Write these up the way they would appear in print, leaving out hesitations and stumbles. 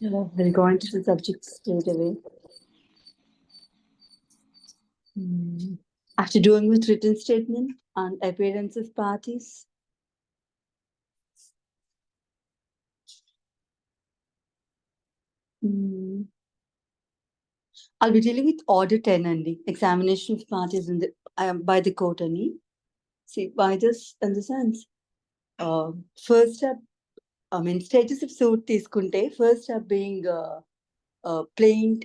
We'll go into the subject straight away. After doing with written statement and appearance of parties. I'll be dealing with order 10 and the examination of parties in the by the court and see by this in the sense. First step, stages of suit తీసుకుంటే first step being plaint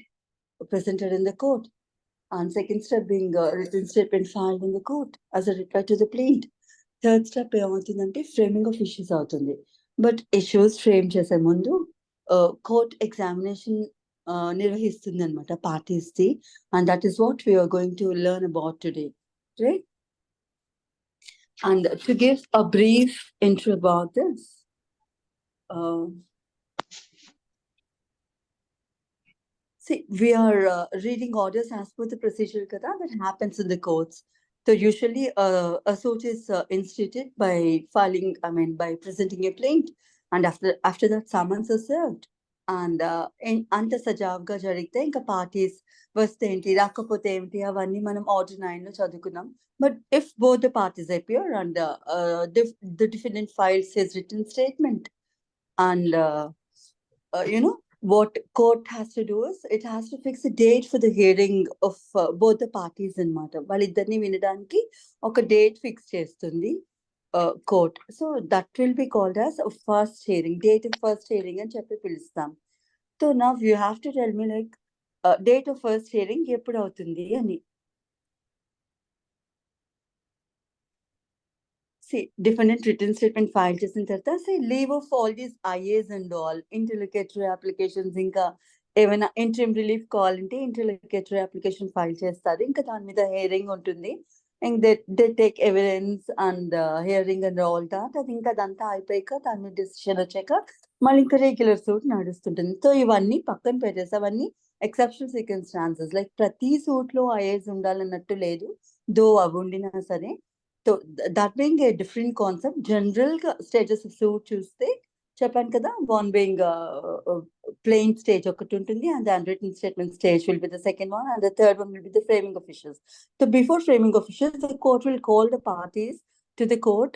presented in the court, and second step being written statement filed in the court as a reply to the plaint. Third step ఏమవుతుందంటే framing of issues అవుతుంది. But issues frame చేసే ముందు court examination నిర్వహిస్తుంది అనమాట పార్టీస్ది, and that is what we are going to learn about today, right? And to give a brief intro about this, see, we are reading orders as per the procedure kada that happens in the courts. So usually a suit is instituted by filing, by presenting a plaint, and after that summons is served. And anta sajavga jarigte inka parties vaste enti rakapote enti avanni manam order 9 lo chadukunnam. But if both the parties appear and the defendant files his written statement, and what court has to do is it has to fix a date for the hearing of both the parties అన్నమాట. వాళ్ళిద్దరిని వినడానికి ఒక date fix చేస్తుంది court. So that will be called as first hearing, date of first hearing అని చెప్పి పిలుస్తాం. So now you have to tell me like date of first hearing ఎప్పుడు అవుతుంది అని. See, defendant written statement filed చేసిన తర్వాత say leave of all these IAs and all interlocutory applications, ఇంకా ఏమైనా interim relief కావాలంటే interlocutory application ఫైల్ చేస్తారు. ఇంకా దాని మీద హియరింగ్ ఉంటుంది, and they take evidence and hearing and all that. అది ఇంకా అదంతా అయిపోయాక దాని మీద డిసిషన్ వచ్చాక మళ్ళీ ఇంకా రెగ్యులర్ సూట్ నడుస్తుంటుంది. సో ఇవన్నీ పక్కన పెట్టేసి అవన్నీ ఎక్సెప్షనల్ సర్కమ్స్టాన్సెస్, లైక్ ప్రతి సూట్ లో ఐఏస్ ఉండాలన్నట్టు లేదు, దో అవి ఉండినా సరే. So that being a different concept, general stages of suit చూస్తే చెప్పాను కదా, one being plain stage ఒకటి ఉంటుంది, and the unwritten statement stage will be the second one, and the third one will be the framing of issues. So before framing of issues, the court will call the parties to the court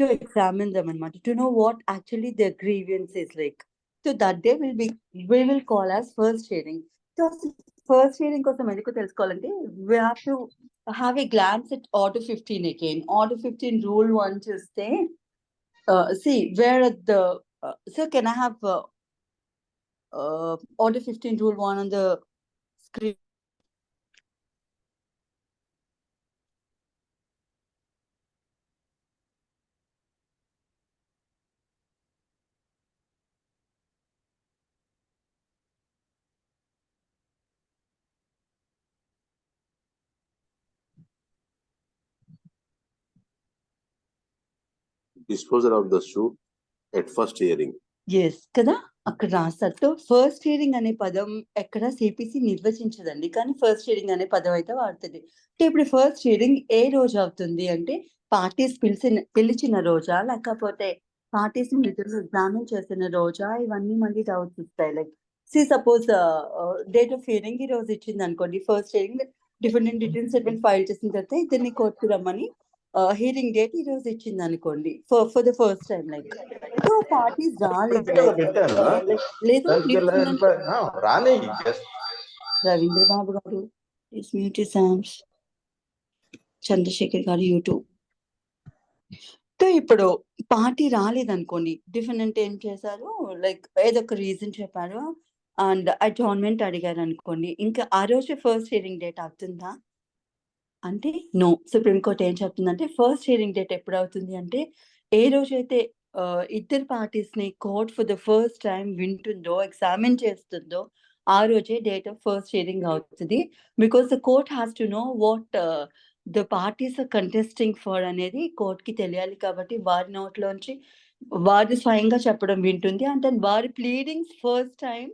to examine them and to know what actually their grievance is like. So that day we will call as first hearing. So first hearing కోసం ఎందుకు తెలుసుకోవాలంటే we have to have a glance at Order 15 again. Order 15 Rule 1 చూస్తే see where at the sir, can I have Order 15 Rule 1 on the screen? Disposal of the suit at first hearing. Yes, కదా అక్కడ రాస్తారు. First hearing అనే పదం ఎక్కడ CPC నిర్వచించదండి, కానీ first hearing అనే పదం అయితే వాడుతుంది. ఇప్పుడు ఫస్ట్ హియరింగ్ ఏ రోజు అవుతుంది అంటే పార్టీస్ పిలిచిన రోజా, లేకపోతే పార్టీస్ ఎగ్జామిన్ చేసిన రోజా, ఇవన్నీ మళ్ళీ డౌట్స్ ఇస్తాయి. Like see suppose date of hearing ఈ రోజు ఇచ్చింది అనుకోండి, first hearing different return statement file చేసిన తర్వాత ఇద్దరిని కోర్టుకు రమ్మని హియరింగ్ డేట్ ఈ రోజు ఇచ్చింది అనుకోండి for the first time, like so parties రాలేదు, లేదు రవీంద్ర బాబు గారు, చంద్రశేఖర్ గారు యూట్యూబ్. సో ఇప్పుడు పార్టీ రాలేదనుకోండి, డిఫరెంట్ ఏం చేశారు, లైక్ ఏదో ఒక రీజన్ చెప్పారు అండ్ అడ్జార్న్మెంట్ అడిగారు అనుకోండి, ఇంకా ఆ రోజు ఫస్ట్ హియరింగ్ డేట్ అవుతుందా అంటే నో. సుప్రీంకోర్టు ఏం చెప్తుందంటే ఫస్ట్ హియరింగ్ డేట్ ఎప్పుడు అవుతుంది అంటే ఏ రోజైతే ఇద్దరు పార్టీస్ ని court for the first time వింటుందో, ఎగ్జామిన్ చేస్తుందో ఆ రోజే డేట్ ఆఫ్ ఫస్ట్ హియరింగ్ అవుతుంది. Because the court has to know what the parties are contesting for అనేది కోర్ట్ కి తెలియాలి. కాబట్టి వారి నోట్లోంచి వారి స్వయంగా చెప్పడం వింటుంది, అంటే వారి pleadings first time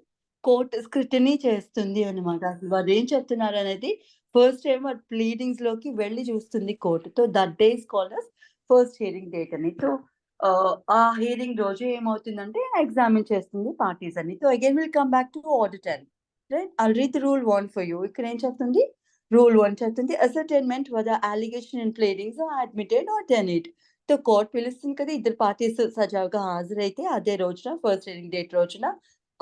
court scrutiny చేస్తుంది అనమాట. వారు ఏం చెప్తున్నారు అనేది ఫస్ట్ టైం వారి ప్లీడింగ్స్ లోకి వెళ్ళి చూస్తుంది court. So that day is called as first hearing date అని. సో ఆ హియరింగ్ రోజు ఏమవుతుందంటే ఎగ్జామిన్ చేస్తుంది పార్టీస్ అన్ని. So again will come back to order 10, right? I'll read the rule 1 for you. ఇక్కడ ఏం చెప్తుంది? రూల్ 1 చెప్తుంది అసర్టైన్మెంట్ whether allegation in pleadings are admitted or denied. So court పిలుస్తుంది కదా, ఇద్దరు పార్టీస్ సజావుగా హాజరైతే అదే రోజున ఫస్ట్ హియరింగ్ డేట్ రోజున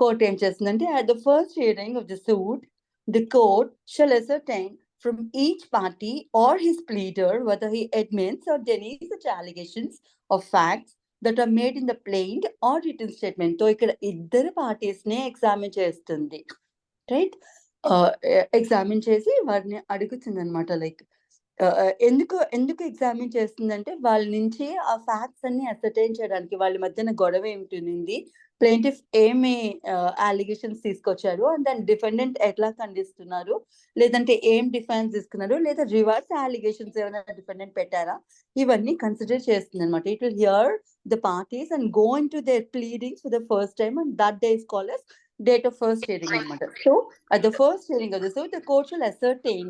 కోర్ట్ ఏం చేస్తుందంటే at the first hearing of the suit, the court shall ascertain from each party or his pleader whether he admits or denies such allegations of facts that are made in the plaint or written statement. తో ఇక్కడ ఇద్దరు parties నే examine చేస్తుంది, right? Examine చేసి వారిని అడుగుతుంది అనమాట. Like ఎందుకు ఎగ్జామిన్ చేస్తుందంటే వాళ్ళ నుంచి ఆ ఫ్యాక్ట్స్ అన్ని అసర్టైన్ చేయడానికి, వాళ్ళ మధ్యన గొడవ ఏమిటి, ప్లేంటిఫ్ ఏమి అలిగేషన్స్ తీసుకొచ్చారు అండ్ దాని డిఫెండెంట్ ఎట్లా ఖండిస్తున్నారు, లేదంటే ఏం డిఫెన్స్ తీసుకున్నారు, లేదా రివర్స్ అలిగేషన్స్ ఏమైనా డిఫెండెంట్ పెట్టారా, ఇవన్నీ కన్సిడర్ చేస్తుంది అనమాట. It will here the parties and go in to their pleadings for the first time and that day is called as date of first hearing అనమాట. So at the first hearing of the suit, the court shall ascertain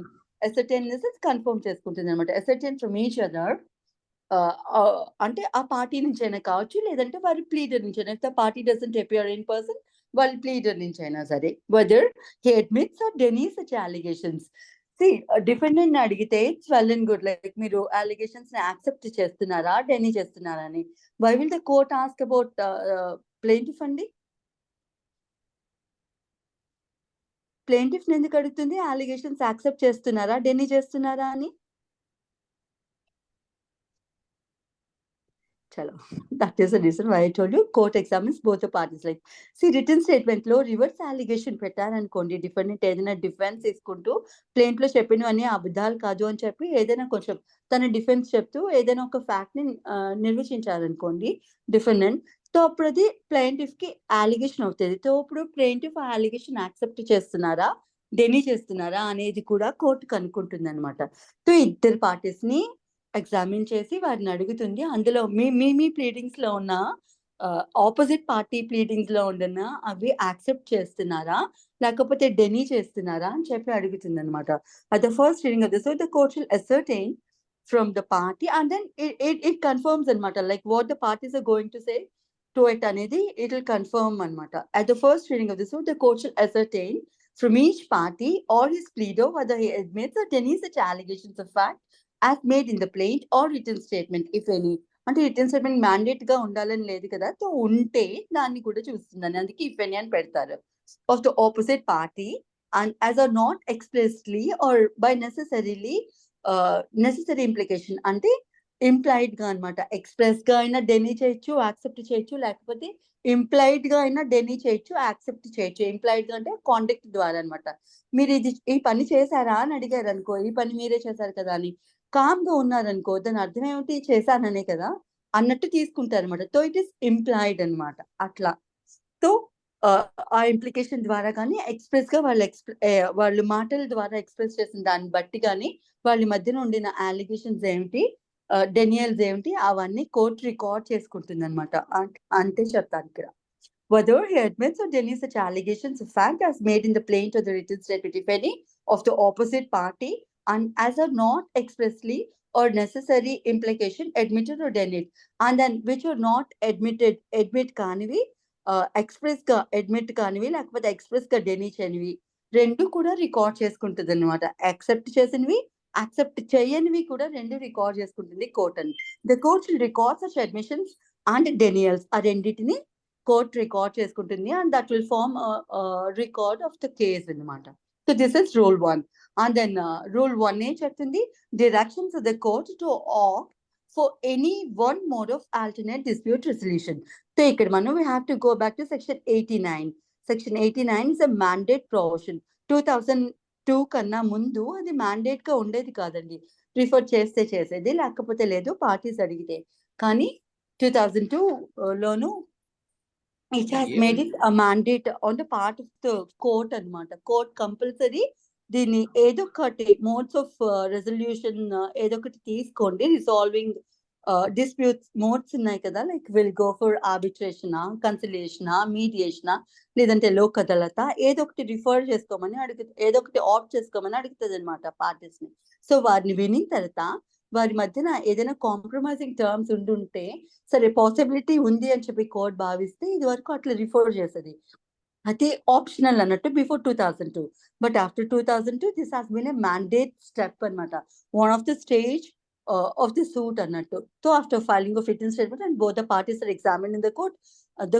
confirm చేసుకుంటుంది అనమాట. ascertain from each other, అంటే ఆ party నుంచి అయినా కావచ్చు, లేదంటే వారి ప్లీడర్ నుంచి అయినా. The party doesn't appear in person, వాళ్ళ ప్లీడర్ నుంచి అయినా సరే, whether he admits or denies such allegations. See, defendant ని అడిగితే it's well and good, like మీరు అలిగేషన్స్ ని యాక్సెప్ట్ చేస్తున్నారా, డెనీ చేస్తున్నారా అని. Why will the court ask about plaintiff అండి? ప్లేంటిఫ్ ఎందుకు అడుగుతుంది అలిగేషన్స్ యాక్సెప్ట్ చేస్తున్నారా, డెనీ చేస్తున్నారా అని? చలో, that is the reason why I told you court examines both the parties. Like return statement లో రివర్స్ అలిగేషన్ పెట్టారనుకోండి, డిఫెండెంట్ ఏదైనా డిఫెన్స్ తీసుకుంటూ ప్లేంట్ లో చెప్పినవన్నీ అబద్ధాలు కాదు అని చెప్పి ఏదైనా కొంచెం తన డిఫెన్స్ చెప్తూ ఏదైనా ఒక ఫ్యాక్ట్ ని నిర్వచించారనుకోండి డిఫెండెంట్, సో అప్పుడు అది ప్లేంటిఫ్ కి అలిగేషన్ అవుతుంది. సో ఇప్పుడు ప్లేంటిఫ్ ఆ అలిగేషన్ యాక్సెప్ట్ చేస్తున్నారా, డెనీ చేస్తున్నారా అనేది కూడా కోర్టు కనుక్కుంటుంది అనమాట. సో ఇద్దరు పార్టీస్ ని ఎగ్జామిన్ చేసి వారిని అడుగుతుంది, అందులో మీ ప్లీడింగ్స్ లో ఉన్న ఆపోజిట్ పార్టీ ప్లీడింగ్స్ లో ఉన్న అవి యాక్సెప్ట్ చేస్తున్నారా, లేకపోతే డెనీ చేస్తున్నారా అని చెప్పి అడుగుతుంది అనమాట. At the first hearing of the so the court will ascertain from the party and then it confirms అనమాట, like what the parties are going to say to it అనేది ఇట్ విల్ కన్ఫర్మ్ అనమాట. At the first hearing of the so the court will ascertain from each party or his pleader whether he admits or denies such allegations of fact as made in the plaint or written statement, if any. అంటే return statement mandate గా ఉండాలని లేదు కదా, so ఉంటే దాన్ని కూడా చూస్తుందని, అందుకే if any అని పెడతారు. Of the opposite party and as are not expressly or by necessary implication, అంటే ఇంప్లాయిడ్ గా అనమాట. ఎక్స్ప్రెస్ గా అయినా డెనీ చేయొచ్చు, యాక్సెప్ట్ చేయొచ్చు, లేకపోతే ఇంప్లాయిడ్ గా అయినా డెనీ చేయొచ్చు, యాక్సెప్ట్ చేయొచ్చు. ఇంప్లాయిడ్ గా అంటే కాండక్ట్ ద్వారా అనమాట. మీరు ఈ పని చేశారా అని అడిగారు అనుకో, ఈ పని మీరే చేశారు కదా అని, కామ్ గా ఉన్నారనుకో, దాని అర్థం ఏమిటి, చేశాననే కదా అన్నట్టు తీసుకుంటారు అనమాట. సో ఇట్ ఈస్ ఇంప్లాయిడ్ అనమాట అట్లా. సో ఆ ఇంప్లికేషన్ ద్వారా కానీ ఎక్స్ప్రెస్ గా వాళ్ళు మాటల ద్వారా ఎక్స్ప్రెస్ చేసిన దాన్ని బట్టి కానీ వాళ్ళ మధ్యన ఉండిన అలిగేషన్స్ ఏమిటి, డెనియల్స్ ఏమిటి, అవన్నీ కోర్టు రికార్డ్ చేసుకుంటుంది అనమాట. అంతే చెప్తాను ఇక్కడ. Whether he admits or denies such allegations of fact as made in the plaint or the written statement, if any, of the opposite party and as are not expressly or necessary implication admitted or denied, and then which are not admit కానివి, express గా admit కానివి, లేకపోతే express గా deny చేయనివి రెండు కూడా record చేసుకుంటుంది అనమాట. Accept చేసినవి, యాక్సెప్ట్ చేయనివి కూడా రెండు రికార్డ్ చేసుకుంటుంది కోర్ట్ అని. The court will record such admissions and denials, ఆ రెండింటిని కోర్ట్ రికార్డ్ చేసుకుంటుంది and that will form record of the case అనమాట. So this is rule 1. And then rule 1 ఏం చెప్తుంది, directions of the court to opt for any one mode of alternate dispute resolution. So ఇక్కడ మనం we have to go back to section 89. Section 89 is a mandate provision. 2002 కన్నా ముందు అది mandate గా ఉండేది కాదండి, ప్రిఫర్ చేస్తే చేసేది, లేకపోతే లేదు పార్టీస్ అడిగితే. కానీ 2002 లోను it has made it a mandate on the part of the court అనమాట. కోర్ట్ కంపల్సరీ దీన్ని ఏదో ఒకటి మోడ్స్ ఆఫ్ రెజల్యూషన్ ఏదో ఒకటి తీసుకోండి, రిసాల్వింగ్ డిస్ప్యూట్స్ మోడ్స్ ఉన్నాయి కదా, లైక్ విల్ గో ఫర్ ఆర్బిట్రేషనా, కన్సిలియేషనా, మీడియేషనా, లేదంటే లోక్ అదాలత, ఏదో ఒకటి రిఫర్ చేసుకోమని అడుగుతుంది, ఏదో ఒకటి ఆప్ట్ చేసుకోమని అడుగుతుంది అనమాట పార్టీస్ ని. సో వారిని విని తర్వాత వారి మధ్యన ఏదైనా కాంప్రమైజింగ్ టర్మ్స్ ఉండుంటే సరే పాసిబిలిటీ ఉంది అని చెప్పి కోర్ట్ భావిస్తే ఇది వరకు అట్లా రిఫర్ చేసేది. అది ఆప్షనల్ అన్నట్టు before 2002. But after 2002 this has been a mandate step అన్నమాట. One of the stage of the suit అన్నట్టు. So after filing of written statement and both the parties are examined in the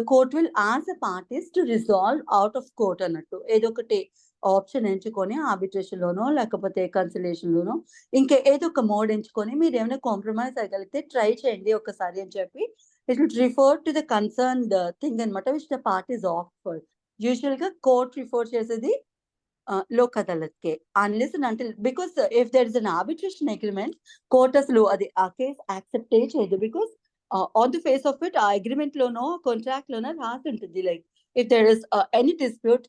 court will ask the parties to resolve out of court అన్నట్టు. ఏదో ఒకటి option ఎంచుకొని arbitration లోనో లేకపోతే cancellation లోనో ఇంకా ఏదో ఒక మోడ్ ఎంచుకొని మీరు ఏమైనా కాంప్రమైజ్ అవ్వగలిగితే ట్రై చేయండి ఒకసారి అని చెప్పి it will refer to the concern thing అనమాట which the parties offer. Usual గా కోర్ట్ రిఫర్ చేసేది లోక్ అదాలత్ కే unless and until because if there is an arbitration agreement court అసలు అది ఆ కేసు యాక్సెప్ట్ చేయదు because on the face of it ఆ agreement లోనో కాంట్రాక్ట్ లోనో రాసి ఉంటుంది like if there is any dispute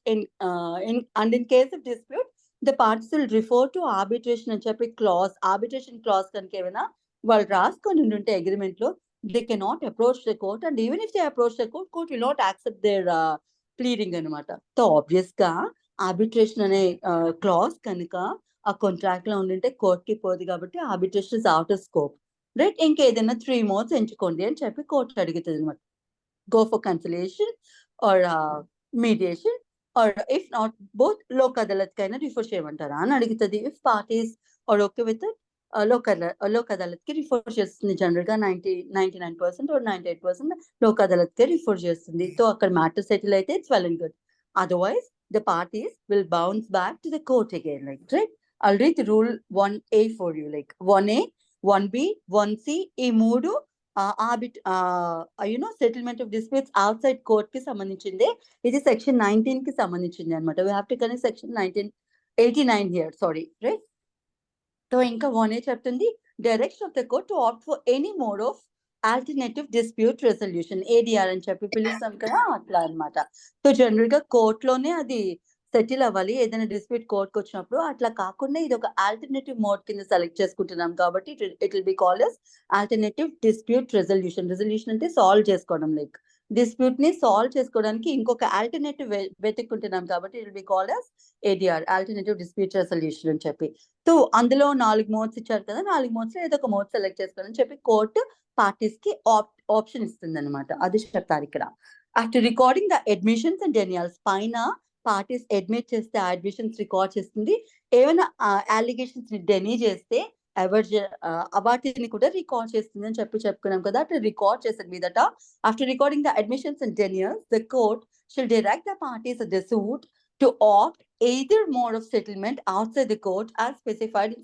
and in case of dispute the parties will refer to arbitration అని చెప్పి ఆర్బిట్రేషన్ క్లాస్ కనుక ఏమైనా వాళ్ళు రాసుకొని ఉంటే అగ్రిమెంట్ లో they cannot approach the court and even if they approach the court will not accept their pleading అనమాట. So obvious గా ఆర్బిట్రేషన్ అనే క్లాస్ కనుక ఆ కాంట్రాక్ట్ లో ఉండింటే కోర్ట్ కి పోదు కాబట్టి arbitration is out of scope right. ఇంకేదైనా 3 మోడ్స్ ఎంచుకోండి అని చెప్పి కోర్ట్ అడుగుతుంది అనమాట. Go for conciliation or mediation or if not both Lok Adalat కైనా రిఫర్ చేయమంటారా అని అడుగుతుంది. If parties are okay with Lok Adalat కి రిఫర్ చేస్తుంది. జనరల్ గా 99% or 98% లోక్ అదాలత్ కి రిఫర్ చేస్తుంది. సో అక్కడ మ్యాటర్ సెటిల్ అయితే it's well and good. Otherwise, the parties will bounce back to the court again, like, right? I'll read the rule 1A for you, like 1A, 1B, 1C, ఈ మూడు settlement of disputes out side court కి సంబంధించింది. ఇది section 19 కి సంబంధించింది అనమాట. We have to connect section 1989 here, sorry, right. So ఇంకా 1A చెప్తుంది direction of the court to opt for any mode of alternative dispute resolution, ADR అని చెప్పి పిలుస్తాం కదా అట్లా అనమాట. సో జనరల్ గా కోర్ట్ లోనే అది సెటిల్ అవ్వాలి ఏదైనా డిస్ప్యూట్ కోర్ట్కి వచ్చినప్పుడు. అట్లా కాకుండా ఇది ఒక ఆల్టర్నేటివ్ మోడ్ కింద సెలెక్ట్ చేసుకుంటున్నాం కాబట్టి it will be called as alternative dispute resolution. Resolution అంటే సాల్వ్ చేసుకోవడం, లైక్ డిస్ప్యూట్ ని సాల్వ్ చేసుకోవడానికి ఇంకొక ఆల్టర్నేటివ్ వెతుక్కుంటున్నాం కాబట్టి it will be called as ADR, alternative dispute resolution అని చెప్పి. సో అందులో 4 మోడ్స్ ఇచ్చారు కదా, 4 మోడ్స్ లో ఏదో ఒక మోడ్ సెలెక్ట్ చేసుకోవాలని చెప్పి కోర్టు పార్టీస్ కి ఆప్షన్ ఇస్తుంది అనమాట. అది చెప్తారు ఇక్కడ. After recording the admissions and denials, పైన పార్టీస్ అడ్మిట్ చేస్తే అడ్మిషన్స్ రికార్డ్ చేస్తుంది. ఏమైనా అలిగేషన్స్ ని డెనీ చేస్తే వాటిని కూడా రికార్డ్ చేస్తుంది అని చెప్పుకున్నాం కదా. అట్లా రికార్డ్ చేసిన మీదట after recording the admissions and denials the court shall direct the parties of the suit to opt either mode of settlement outside the court as specified in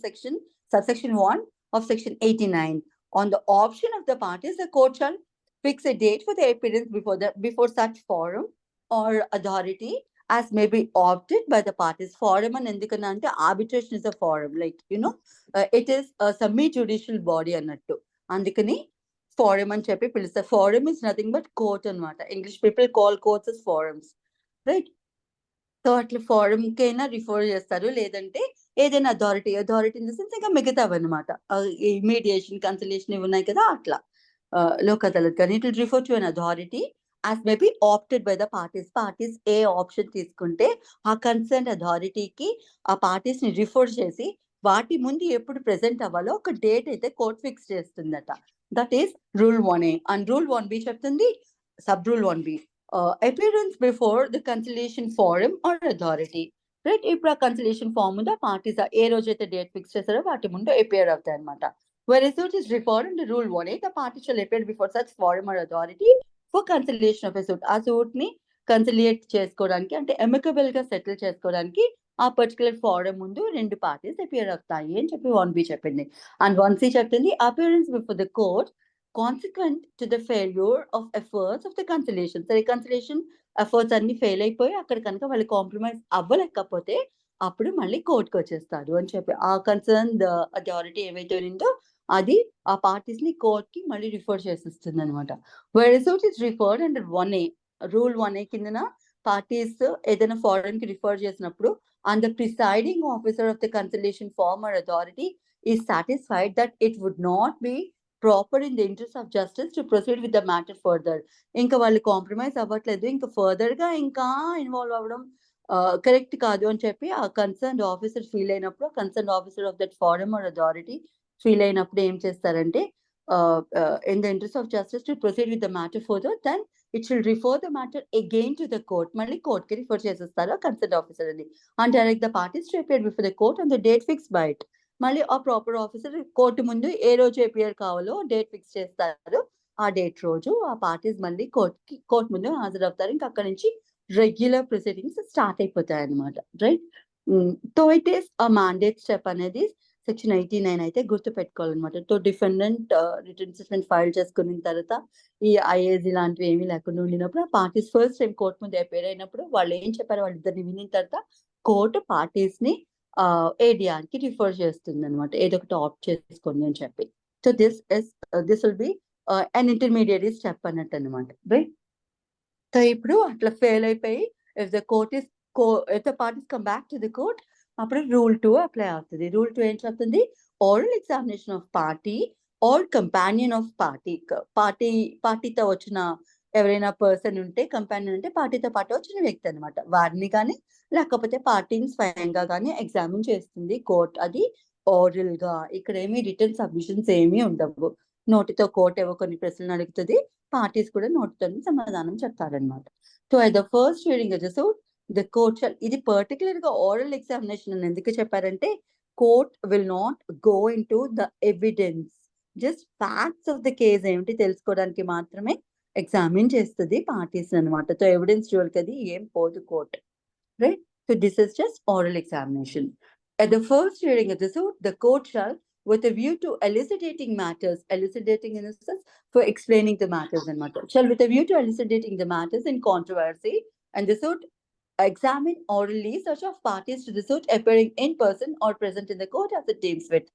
subsection 1 of section 89. On the option of the parties, the court shall fix a date for the appearance before such forum or authority as may be opted by the parties. Forum and endukante arbitration is a forum, like it is a semi judicial body annattu. Andukani forum అని చెప్పి పిలుస్తారు. Forum is nothing but court అన్నమాట. English people call courts as forums, right? So అట్లా form కైనా refer చేస్తారు, లేదంటే ఏదైనా authority in the sense ఇంకా మిగతావి అనమాట. ఈ మీడియేషన్, కన్సిలేషన్ ఇవి ఉన్నాయి కదా అట్లా లోక్ అదాలత్ కానీ it will refer to an authority as may be opted by the parties A option తీసుకుంటే ఆ కన్సర్న్ అథారిటీకి ఆ పార్టీస్ ని రిఫర్ చేసి వాటి ముందు ఎప్పుడు ప్రెసెంట్ అవ్వాలో ఒక డేట్ అయితే కోర్ట్ ఫిక్స్ చేస్తుందట. That is rule 1A. And rule 1B చెప్తుంది sub rule 1B appearance before the conciliation forum or authority, right? ఇప్పుడు ఆ కన్సిలేషన్ ఫార్మ్ ముందు ఆ పార్టీస్ ఏ రోజైతే డేట్ ఫిక్స్ చేస్తారో వాటి ముందు అపియర్ అవుతాయి అనమాట. Where a suit is referred in the rule 1A, the party shall appear before such forum or authority for conciliation of a suit. ఆ సూట్ ని కన్సిలియేట్ చేసుకోవడానికి అంటే ఎమికబుల్ గా సెటిల్ చేసుకోవడానికి ఆ పర్టికులర్ ఫారం ముందు 2 పార్టీస్ అపియర్ అవుతాయి అని చెప్పి 1B చెప్పింది. అండ్ 1C చెప్తుంది appearance before the court consequent to the failure of efforts of the conciliation. So reconciliation efforts అన్ని ఫెయిల్ అయిపోయి అక్కడ కనుక వాళ్ళు కాంప్రమైజ్ అవ్వలేకపోతే అప్పుడు మళ్ళీ కోర్టుకు వచ్చేస్తారు అని చెప్పి ఆ కన్సర్న్ అథారిటీ ఏవైతే ఉందో అది ఆ పార్టీస్ ని కోర్ట్ కి మళ్ళీ రిఫర్ చేసిస్తుంది అనమాట. Where suit is referred under 1A, rule 1A కిందన పార్టీస్ ఏదైనా ఫారెన్ కి రిఫర్ చేసినప్పుడు and the presiding officer of the conciliation forum or authority is satisfied that it would not be proper in the interest of justice to proceed with the matter further. ఇంకా వాళ్ళు compromise అవ్వట్లేదు, ఇంకా further గా ఇంకా involve అవ్వడం correct కాదు అని చెప్పి ఆ కన్సర్న్ ఆఫీసర్ ఫీల్ అయినప్పుడు concern officer of that forum or authority feel అయినప్పుడు ఏం చేస్తారంటే in the interest of justice to proceed with the matter further then it will refer the matter again to the court. మళ్ళీ court కి refer చేసేస్తారు concern officer అని. And direct the parties to appear before the court on the date fix by it. మళ్ళీ ఆ proper officer court ముందు ఏ రోజు appear కావాలో date fix చేస్తారు. ఆ డేట్ రోజు ఆ పార్టీస్ మళ్ళీ కోర్ట్ ముందు హాజరవుతారు. ఇంకా అక్కడ నుంచి రెగ్యులర్ ప్రొసీడింగ్స్ స్టార్ట్ అయిపోతాయి అనమాట. Right. So it is a mandate step అనేది సెక్షన్ 89 అయితే గుర్తు పెట్టుకోవాలన్నమాట. So defendant return statement file చేసుకున్న తర్వాత ఈ ఐఏజీ లాంటివి ఏమీ లేకుండా ఉండినప్పుడు ఆ పార్టీస్ ఫస్ట్ టైం కోర్టు ముందు అపేర్ అయినప్పుడు వాళ్ళు ఏం చెప్పారు, వాళ్ళిద్దరిని వినిన తర్వాత కోర్టు పార్టీస్ ని ఏడిఆర్ కి రిఫర్ చేస్తుంది అనమాట, ఏదో ఒకటి ఆప్ట్ చేసుకోండి అని చెప్పి. So this will be an intermediate step అన్నట్టు అనమాట. రైట్. సో ఇప్పుడు అట్లా ఫెయిల్ అయిపోయి if the court is if the parties come back to the court, అప్పుడు రూల్ 2 అప్లై అవుతుంది. రూల్ 2 ఏం చెప్తుంది, oral examination of party or companion of పార్టీతో వచ్చిన ఎవరైనా పర్సన్ ఉంటే, కంపానియన్ ఉంటే పార్టీతో పాటు వచ్చిన వ్యక్తి అనమాట, వారిని కానీ లేకపోతే పార్టీని స్వయంగా కానీ ఎగ్జామిన్ చేస్తుంది కోర్ట్. అది ఓరల్ గా. ఇక్కడ ఏమి రిటర్న్ సబ్మిషన్స్ ఏమీ ఉండవు. నోటితో కోర్ట్ ఏవో కొన్ని ప్రశ్నలు అడుగుతుంది, పార్టీస్ కూడా నోటితో సమాధానం చెప్తారనమాట. So at the first hearing of the suit the court shall, ఇది పర్టికులర్ గా ఓరల్ ఎగ్జామినేషన్ అని ఎందుకు చెప్పారంటే court will not go in to the evidence, just facts of the case ఏమిటి తెలుసుకోవడానికి మాత్రమే ఎగ్జామిన్ చేస్తుంది పార్టీస్ అనమాట. సో ఎవిడెన్స్ జోలికి అది ఏం పోదు court. Right. So this is just oral examination. At the first hearing of the suit, the court shall, with a view to elucidating matters, elucidating in a sense for explaining the matters and matters, shall with a view to elucidating the matters in controversy, and the suit examine orally such of parties to the suit appearing in person or present in the court as it deems fit.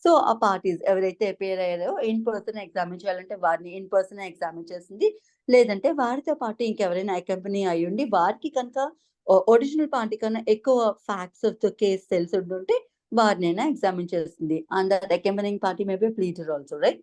So ఆ parties ఎవరైతే appear అయ్యారో in person examine చేయాలంటే వారిని in person examine చేస్తుంది, లేదంటే వారితో పాటు ఇంకెవరైనా అకంపెనీ అయి ఉండి వారికి కనుక ఒరిజినల్ పార్టీ కన్నా ఎక్కువ ఫ్యాక్ట్స్ ఆఫ్ ద కేస్ తెలిసి ఉంటే వారినైనా ఎగ్జామిన్ చేస్తుంది. And that accompanying party may be pleader also. Right.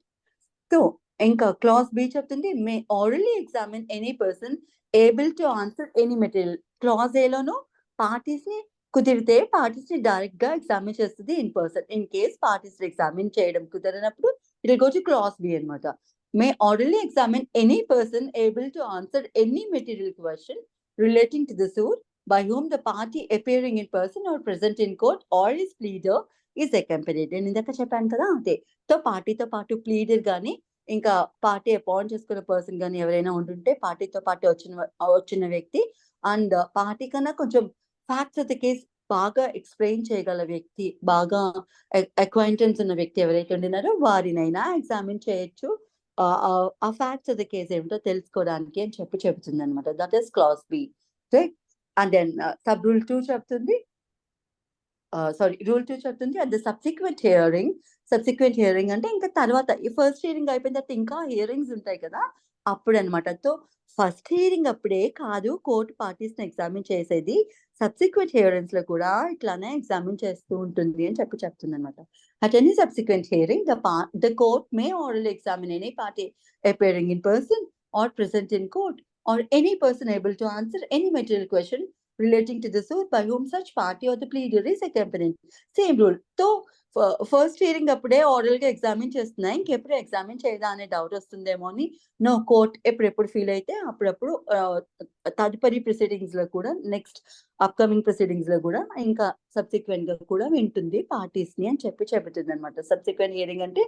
So ఇంకా క్లాస్ బి చెప్తుంది, may orally examine any person able to answer any material. Clause ఏలోను పార్టీస్ ని కుదిరితే పార్టీస్ ని డైరెక్ట్ గా ఎగ్జామిన్ చేస్తుంది in person. In case parties examine చేయడం కుదరనప్పుడు it will go to clause B అనమాట. May orally examine any person able to answer any material question relating to the suit by whom the party appearing in person or present in court or his pleader is accompanied. నేను ఇందాక చెప్పాను కదా అదే. So పార్టీతో పాటు pleader గానీ ఇంకా party appoint చేసుకున్న పర్సన్ గానీ ఎవరైనా ఉంటుంటే పార్టీతో పాటు వచ్చిన వ్యక్తి అండ్ పార్టీ కన్నా కొంచెం ఫ్యాక్ట్స్ ఆఫ్ ద కేస్ బాగా ఎక్స్ప్లెయిన్ చేయగల వ్యక్తి, బాగా అక్వైంటెన్స్ ఉన్న వ్యక్తి ఎవరైతే ఉండినారో వారినైనా ఎగ్జామిన్ చేయొచ్చు ఆ ఫ్యాక్ట్స్ ఆఫ్ ద కేస్ ఏమిటో తెలుసుకోవడానికి అని చెప్తుంది అనమాట. That is clause B. Right. And then sub rule 2 చెప్తుంది, రూల్ 2 చెప్తుంది అట్ ద సబ్సిక్వెంట్ హియరింగ్ అంటే ఇంకా తర్వాత ఈ ఫస్ట్ హియరింగ్ అయిపోయిన తర్వాత ఇంకా హియరింగ్స్ ఉంటాయి కదా అప్పుడు అనమాట. సో ఫస్ట్ హియరింగ్ అప్పుడే కాదు కోర్టు పార్టీస్ ని ఎగ్జామిన్ చేసేది, సబ్సిక్వెంట్ హియరింగ్స్ లో కూడా ఇట్లానే ఎగ్జామిన్ చేస్తూ ఉంటుంది అని చెప్తుంది అనమాట. At any subsequent hearing, the court may orally examine any party appearing in person or present in court, or any person able to answer any material question relating to the suit by whom such party or the pleader is accompanied. Same rule. So first hearing అప్పుడే oral గా examine చేస్తున్నాయి, ఇంకెప్పుడు examine చేయదా అనే doubt వస్తుందేమో అని no, court ఎప్పుడెప్పుడు feel అయితే అప్పుడప్పుడు తదుపరి ప్రొసీడింగ్స్ లో కూడా నెక్స్ట్ అప్కమింగ్ ప్రొసీడింగ్స్ లో కూడా ఇంకా సబ్సిక్వెంట్ గా కూడా వింటుంది పార్టీస్ ని అని చెప్తుంది అనమాట. సబ్సిక్వెంట్ హియరింగ్ అంటే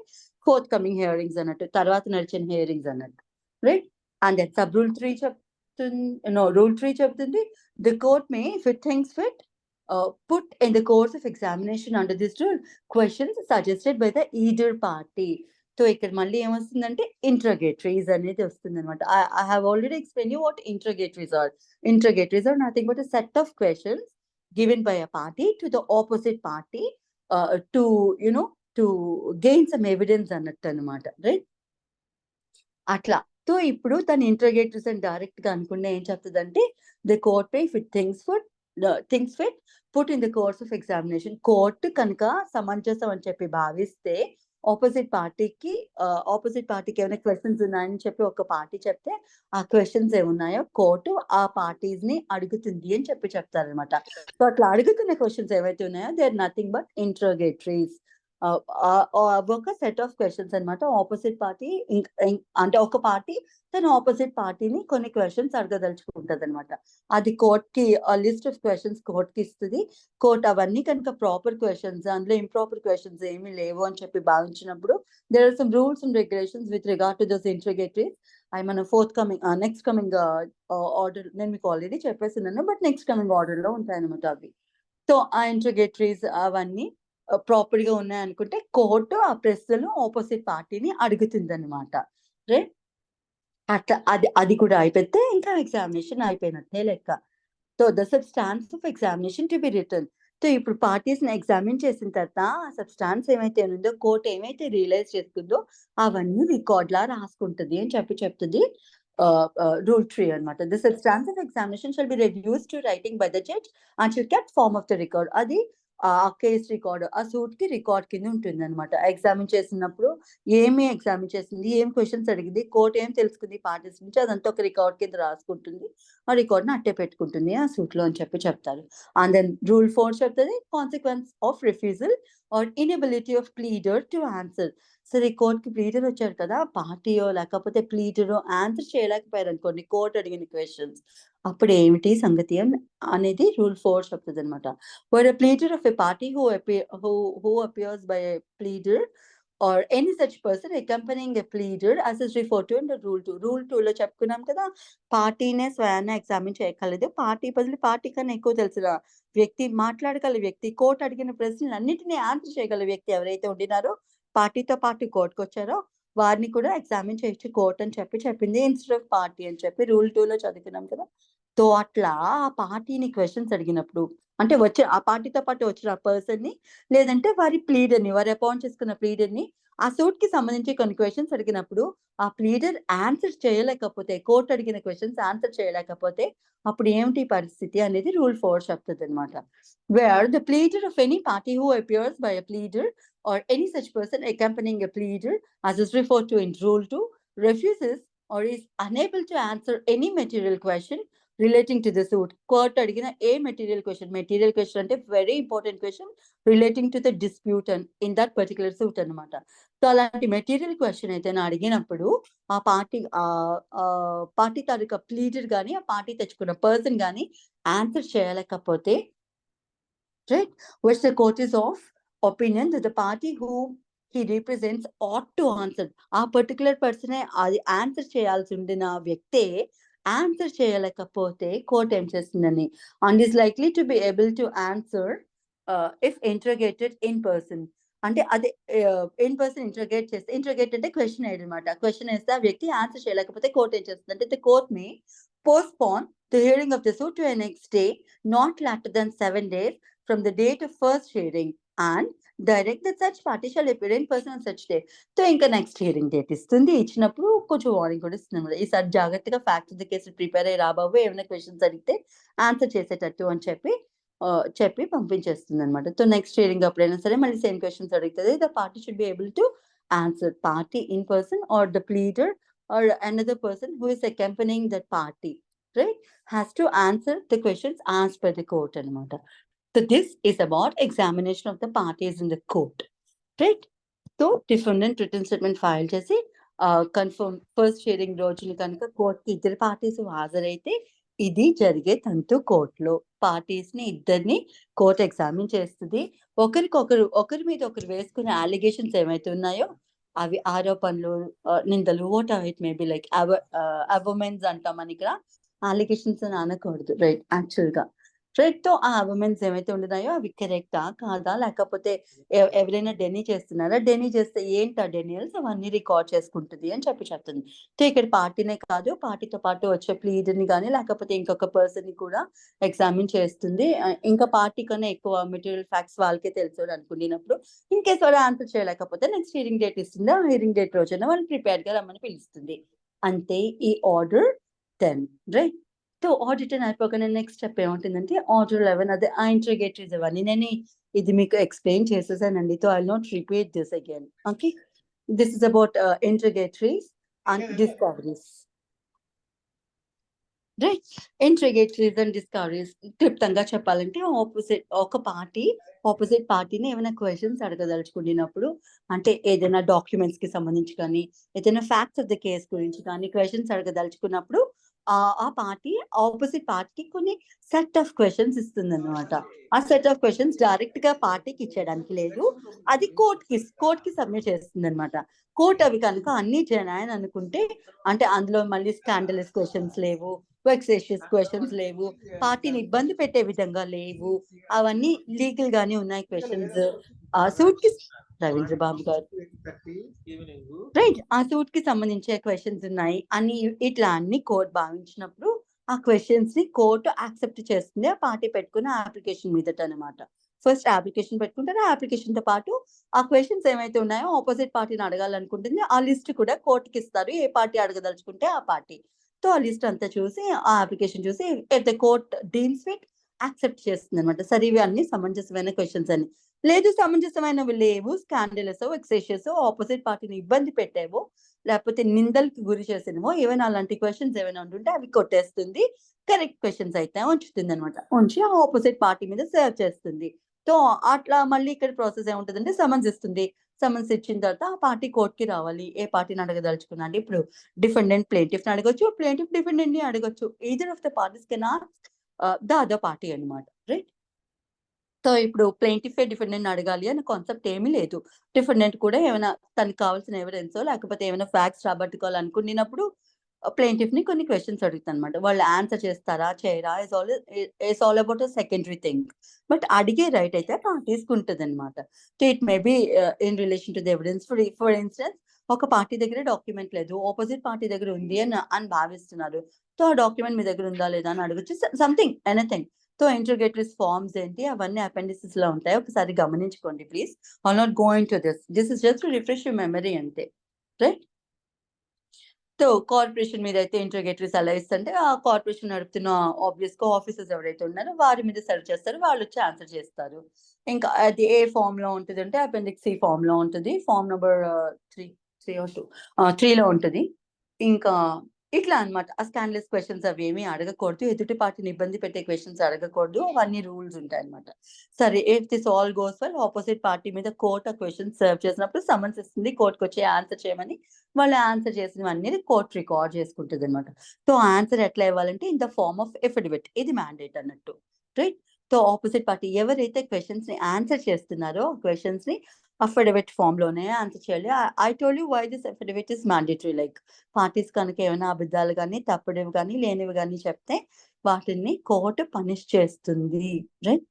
ఫోర్త్ కమింగ్ హియరింగ్స్ అన్నట్టు, తర్వాత నడిచిన హియరింగ్స్ అన్నట్టు. Right. And that sub rule 3 rule 3 చెప్తుంది, the court may if it thinks fit put in the course of examination under this rule questions suggested by the either party. So ఇక్కడ మళ్ళీ ఏమొస్తుందంటే ఇంట్రోగేటరీస్ అనేది వస్తుంది అనమాట. I have already explained you what interrogatories are. Interrogatories are nothing but a set of questions given by a party to the opposite party to gain some evidence అన్నట్టు అనమాట. Right. అట్లా. So ఇప్పుడు తన ఇంట్రోగేటరీస్ అని డైరెక్ట్ గా అనుకునే ఏం చెప్తుందంటే the court if it thinks fit put in the course of examination. Court కనుక సమంజసం అని చెప్పి భావిస్తే ఆపోజిట్ పార్టీకి ఏమైనా క్వశ్చన్స్ ఉన్నాయని చెప్పి ఒక పార్టీ చెప్తే ఆ క్వశ్చన్స్ ఏమున్నాయో కోర్టు ఆ పార్టీస్ ని అడుగుతుంది అని చెప్తారనమాట. సో అట్లా అడుగుతున్న క్వశ్చన్స్ ఏవైతే ఉన్నాయో దే ఆర్ నథింగ్ బట్ ఇంట్రోగేటరీస్. ఒక సెట్ ఆఫ్ క్వశ్చన్స్ అన్నమాట. ఆపోజిట్ పార్టీ అంటే ఒక పార్టీ తన ఆపోజిట్ పార్టీని కొన్ని క్వశ్చన్స్ అడగదలుచుకుంటది అనమాట. అది కోర్ట్‌కి లిస్ట్ ఆఫ్ క్వశ్చన్స్ కోర్ట్‌కి ఇస్తది. కోర్ట్ అవన్నీ కనుక ప్రాపర్ క్వశ్చన్స్, అందులో ఇంప్రాపర్ క్వశ్చన్స్ ఏమీ లేవు అని చెప్పి భావించినప్పుడు there are some rules and regulations with regard to those interrogatories. అవి మన నెక్స్ట్ కమింగ్ ఆర్డర్ నేను మీకు ఆల్రెడీ చెప్పేసినాను. బట్ నెక్స్ట్ కమింగ్ ఆర్డర్‌లో ఉంటాయన్నమాట అవి. సో, ఆ ఇంటర్రోగేటరీస్ అవన్నీ ప్రాపర్‌గా ఉన్నాయనుకుంటే కోర్ట్ ఆ ప్రశ్నలు ఆపోజిట్ పార్టీని అడుగుతుందన్నమాట. రైట్? అట్లా అది కూడా అయిపోతే ఇంకా ఎగ్జామినేషన్ అయిపోయినట్టే లెక్క. So, the substance of examination to be written. So, ఇప్పుడు పార్టీస్‌ని ఎగ్జామిన్ చేసిన తర్వాత ఆ సబ్‌స్టాన్స్ ఏమైతే ఉందో కోర్ట్ ఏమైతే రియలైజ్ చేసుకుందో అవన్నీ రికార్డ్‌లా రాసుకుంటది అని చెప్తది రూల్ 3 అన్నమాట. The substance of examination shall be reduced to writing by the judge and shall kept form of the record. అది ఆ కేస్ రికార్డ్, ఆ సూట్‌కి రికార్డ్ కింద ఉంటుందన్నమాట. ఎగ్జామిన్ చేసినప్పుడు ఏమి ఎగ్జామిన్ చేసింది, ఏం క్వెషన్స్ అడిగింది, కోర్ట్ ఏం తెలుసుకుంది పార్టీస్ నుంచి అదంతా ఒక రికార్డ్ కింద రాసుకుంటుంది. ఆ రికార్డ్‌ని అట్టే పెట్టుకుంటుంది ఆ సూట్‌లో అని చెప్తారు. అండ్ దెన్ రూల్ 4 చెప్తది consequence of refusal or inability of pleader to answer. సరే కోర్ట్‌కి ప్లీడర్ వచ్చారు కదా! పార్టీయో లేకపోతే ప్లీడరో ఆన్సర్ చేయలేకపోయారనుకోండి కోర్ట్ అడిగిన క్వెషన్స్. అప్పుడు ఏమిటి సంగతి అనేది రూల్ 4 చెప్తదనమాట. Where a pleader of a party who appears by a pleader or any such person accompanying a pleader as is referred to in the rule 2. Rule 2లో చెప్పుకున్నాం కదా! పార్టీనే స్వయాన ఎగ్జామిన్ చేయక్కర్లేదు. పార్టీ బదులు పార్టీ కన్నా ఎక్కువ తెలిసిన వ్యక్తి, మాట్లాడగల వ్యక్తి, కోర్ట్ అడిగిన ప్రశ్నలన్నిటిని ఆన్సర్ చేయగల వ్యక్తి ఎవరైతే ఉండినారో పార్టీతో పాటు కోర్ట్‌కొచ్చారో వారిని కూడా ఎగ్జామిన్ చేయొచ్చు కోర్ట్ అని చెప్పింది. ఇన్‌స్టెడ్ ఆఫ్ పార్టీ అని చెప్పి రూల్ 2లో చదువుకున్నాం కదా! సో, అట్లా ఆ పార్టీని క్వెషన్స్ అడిగినప్పుడు అంటే ఆ పార్టీతో పాటు వచ్చిన ఆ పర్సన్‌ని లేదంటే వారి ప్లీడర్‌ని, వారు అపాయింట్ చేసుకున్న ప్లీడర్‌ని ఆ సూట్‌కి సంబంధించి కొన్ని క్వెషన్స్ అడిగినప్పుడు ఆ ప్లీడర్ ఆన్సర్ చేయలేకపోతే, కోర్ట్ అడిగిన క్వెషన్స్ ఆన్సర్ చేయలేకపోతే అప్పుడు ఏమిటి పరిస్థితి అనేది రూల్ 4 చెప్తదనమాట. Where the pleader of any party who appears by a pleader or any such person accompanying a pleader as is referred to in rule 2 refuses or is unable to answer any material question relating to the suit. Court అడిగిన ఏ material question అంటే very important question relating to the dispute in that particular suit అన్నమాట. So, అలాంటి material question ఏదైనా అడిగినప్పుడు ఆ party తాలూకా pleader గాని, ఆ party తెచ్చుకున్న పర్సన్ గాని ఆన్సర్ చేయలేకపోతే right, which the court is of opinion that the party whom he represents ought to answer. ఆ పర్టిక్యులర్ పర్సనే అది ఆన్సర్ చేయాల్సి ఉండిన వ్యక్తే ఆన్సర్ చేయలేకపోతే కోర్ట్ ఏం చేస్తుందని and is likely to be able to answer if interrogated in person. అంటే అదే ఇన్ పర్సన్ ఇంటరోగేట్ అంటే క్వెషన్ అన్నమాట. క్వెషన్ వేస్తే ఆ వ్యక్తి ఆన్సర్ చేయలేకపోతే కోర్ట్ ఏం చేస్తుంది అంటే the court may postpone the hearing of the suit to a next day not later than 7 days from the date of first hearing and direct that such party shall appear in person on such day. So, ఇంకా next hearing date ఇస్తుంది. ఇచ్చినప్పుడు కొంచెం warning కూడా ఇస్తుందన్నమాట. ఈసారి జాగ్రత్తగా facts the case prepare అయ్యి రా బాబు ఏమైనా క్వెషన్స్ అడిగితే ఆన్సర్ చేసేటట్టు అని చెప్పి పంపించేస్తుందన్నమాట. సో, నెక్స్ట్ హియరింగ్ అప్పుడైనా సరే మళ్ళీ సేమ్ క్వెషన్స్ అడుగుతది. The party should be able to answer. Party in person or the pleader or another person who is accompanying that party right has to answer the questions asked by the court అన్నమాట. So this is about examination of the parties in the court, right? So defendant written statement file చేసి confirm first hearing రోజున కనుక కోర్ట్‌కి ఇద్దరు parties హాజరైతే ఇది జరిగే తంతు కోర్ట్‌లో. పార్టీస్‌ని ఇద్దరిని court examine చేస్తది. ఒకరి మీద ఒకరు వేసుకునే అలిగేషన్స్ ఏమైతే ఉన్నాయో అవి ఆరోపణలు, నిందలు what it may be like averments అంటాం మనం ఇక్కడ. అలిగేషన్స్ అని అనకూడదు రైట్ యాక్చువల్‌గా. రైట్. ఆ అబొమెన్స్ ఏమైతే ఉంటున్నాయో అవి కరెక్టా? కాదా? లేకపోతే ఎవరైనా డెనీ చేస్తున్నారా? డెనీ చేస్తే ఏంటి ఆ డెనియల్స్ అవన్నీ రికార్డ్ చేసుకుంటది అని చెప్తుంది. సో, ఇక్కడ పార్టీనే కాదు పార్టీతో పాటు వచ్చే ప్లీడర్‌ని గాని లేకపోతే ఇంకొక పర్సన్‌ని కూడా ఎగ్జామిన్ చేస్తుంది. ఇంకా పార్టీ కన్నా ఎక్కువ మెటీరియల్ ఫ్యాక్ట్స్ వాళ్ళకే తెలుసు అని అనుకున్నప్పుడు ఇన్ కేస్ వాళ్ళు ఆన్సర్ చేయలేకపోతే నెక్స్ట్ హియరింగ్ డేట్ ఇస్తుంది. ఆ హియరింగ్ డేట్ రోజున వాళ్ళని ప్రిపేర్డ్‌గా రమ్మని పిలుస్తుంది. అంతే ఈ ఆర్డర్ 10 రైట్. సో, ఆర్డర్ 10 అయిపోగానే నెక్స్ట్ స్టెప్ ఏముంటుందంటే ఆర్డర్ 11 అదే ఆ ఇంటర్రోగేటరీస్ అవన్నీ ఇది మీకు ఎక్స్‌ప్లెయిన్ చేసేసానండి. So, I will not repeat this again. Okay. This is about interrogatories and discoveries. Right. Interrogatories and discoveries క్లుప్తంగా చెప్పాలంటే ఆపోజిట్ పార్టీని ఏమైనా క్వెషన్స్ అడగదలుచుకున్నప్పుడు, అంటే ఏదైనా డాక్యుమెంట్స్ కి సంబంధించి కానీ, ఏదైనా ఫ్యాక్ట్స్ ఆఫ్ ద కేస్ గురించి కానీ క్వెషన్స్ అడగదలుచుకున్నప్పుడు ఆ పార్టీ ఆపోజిట్ పార్టీకి కొన్ని సెట్ ఆఫ్ క్వెషన్స్ ఇస్తుందన్నమాట. ఆ సెట్ ఆఫ్ క్వెషన్స్ డైరెక్ట్ గా పార్టీకి ఇచ్చేయడానికి లేదు, అది కోర్టుకి సబ్మిట్ చేస్తుందన్నమాట. కోర్ట్ అవి కనుక అన్ని జెన్యూన్ అనుకుంటే, అంటే అందులో మళ్ళీ స్కాండలస్ క్వెషన్స్ లేవు, వెక్సేషియస్ క్వెషన్స్ లేవు, పార్టీని ఇబ్బంది పెట్టే విధంగా లేవు, అవన్నీ లీగల్ గానే ఉన్నాయి క్వెషన్స్. ఆ సూట్ కి రవీంద్ర బాబు గారు రైట్, ఆ సూట్ కి సంబంధించే క్వెషన్స్ ఉన్నాయి అని ఇట్లా అన్ని కోర్టు భావించినప్పుడు ఆ క్వెషన్స్ ని కోర్టు యాక్సెప్ట్ చేస్తుంది ఆ పార్టీ పెట్టుకున్న అప్లికేషన్ మీదట అనమాట. ఫస్ట్ అప్లికేషన్ పెట్టుకుంటారు, ఆ అప్లికేషన్ తో పాటు ఆ క్వెషన్స్ ఏమైతే ఉన్నాయో ఆపోజిట్ పార్టీని అడగాలనుకుంటుంది ఆ లిస్ట్ కూడా కోర్టుకి ఇస్తారు, ఏ పార్టీ అడగదలుచుకుంటే ఆ పార్టీ. సో ఆ లిస్ట్ అంతా చూసి ఆ అప్లికేషన్ చూసి at the court deems fit accept చేస్తుంది అనమాట. సరే ఇవి అన్ని సమంజసమైన క్వెషన్స్ అని. లేదు సమంజసమైనవి లేవు, స్కాండలస్ వెక్సేషియస్ ఆపోజిట్ పార్టీని ఇబ్బంది పెట్టేవో లేకపోతే నిందలకి గురి చేసినవో ఏమైనా అలాంటి క్వెషన్స్ ఏమైనా ఉంటుంటే అవి కొట్టేస్తుంది, కరెక్ట్ క్వెషన్స్ అయితే ఉంచుతుంది అనమాట. ఉంచి ఆ ఆపోజిట్ పార్టీ మీద సర్వ్ చేస్తుంది. సో అట్లా మళ్ళీ ఇక్కడ ప్రాసెస్ ఏముంటుందంటే సమన్స్ ఇస్తుంది. సమన్స్ ఇచ్చిన తర్వాత ఆ పార్టీ కోర్టుకి రావాలి, ఏ పార్టీని అడగదలుచుకున్నా. అంటే ఇప్పుడు డిఫెండెంట్ ప్లేంటిఫ్ ని అడగొచ్చు, ప్లేంటిఫ్ డిఫెండెంట్ ని అడగొచ్చు. Either of the parties can ask the other party అనమాట. రైట్. సో ఇప్పుడు ప్లెయింటిఫే డిఫెండెంట్ అడగాలి అనే కాన్సెప్ట్ ఏమీ లేదు. డిఫెండెంట్ కూడా ఏమైనా తనకు కావాల్సిన ఎవిడెన్సో లేకపోతే ఏమైనా ఫ్యాక్ట్స్ రాబట్టుకోవాలనుకున్నప్పుడు ప్లెయింటిఫ్ ని కొన్ని క్వెషన్స్ అడుగుతానమాట. వాళ్ళు ఆన్సర్ చేస్తారా, చేయరా is all about a secondary thing. But అడిగే రైట్ అయితే పార్టీస్‌కి ఉంటదనమాట. So it may be in relation to the evidence. For instance ఒక పార్టీ దగ్గర డాక్యుమెంట్ లేదు, అపోజిట్ పార్టీ దగ్గర ఉంది అని భావిస్తున్నారు. సో ఆ డాక్యుమెంట్ మీ దగ్గర ఉందా లేదా అని అడగొచ్చు. Something anything. సో ఇంట్రోగేటరీస్ ఫార్మ్స్ ఏంటి అవన్నీ అపెండిసెస్ లో ఉంటాయి, ఒకసారి గమనించుకోండి please. I not going to this is just to refresh your memory అంతే. రైట్. సో కార్పొరేషన్ మీద అయితే ఇంట్రోగేటరీస్ ఎలా ఇస్తుంటే ఆ కార్పొరేషన్ నడుపుతున్న ఆబ్వియస్ గా ఆఫీసర్స్ ఎవరైతే ఉన్నారో వారి మీద సర్వ్ చేస్తారు, వాళ్ళు వచ్చి ఆన్సర్ చేస్తారు. ఇంకా అది ఏ ఫామ్ లో ఉంటుంది అంటే అపెండిక్స్ సి ఫామ్ లో ఉంటుంది, ఫామ్ నెంబర్ 3 3 లో ఉంటుంది. ఇంకా ఇట్లా అన్నమాట. ఆ స్కాన్‌లెస్ క్వెషన్స్ అవేమీ అడగకూడదు, ఎదుటి పార్టీని ఇబ్బంది పెట్టే క్వెషన్స్ అడగకూడదు, అవన్నీ రూల్స్ ఉంటాయన్నమాట. సరే if this all goes well opposite party మీద కోర్ట్ ఆ క్వెషన్స్ సర్వ్ చేసినప్పుడు సమన్స్ ఇస్తుంది కోర్టుకొచ్చి ఆన్సర్ చేయమని. వాళ్ళు ఆన్సర్ చేసినవన్నీ కోర్ట్ రికార్డ్ చేసుకుంటదనమాట. సో ఆన్సర్ ఎట్లా ఇవ్వాలంటే in the form of affidavit, ఇది మ్యాండేట్ అన్నట్టు. రైట్. సో ఆపోజిట్ పార్టీ ఎవరైతే క్వెషన్స్ ని ఆన్సర్ చేస్తున్నారో క్వెషన్స్ ని అఫిడవిట్ ఫామ్ లోనే ఆన్సర్ చేయాలి. I told you why this affidavit is mandatory. Like parties కనుక ఏమైనా అబద్ధాలు గాని, తప్పుడువి గాని, లేనివి గాని చెప్తే వాటిని కోర్ట్ పనిష్ చేస్తుంది. రైట్.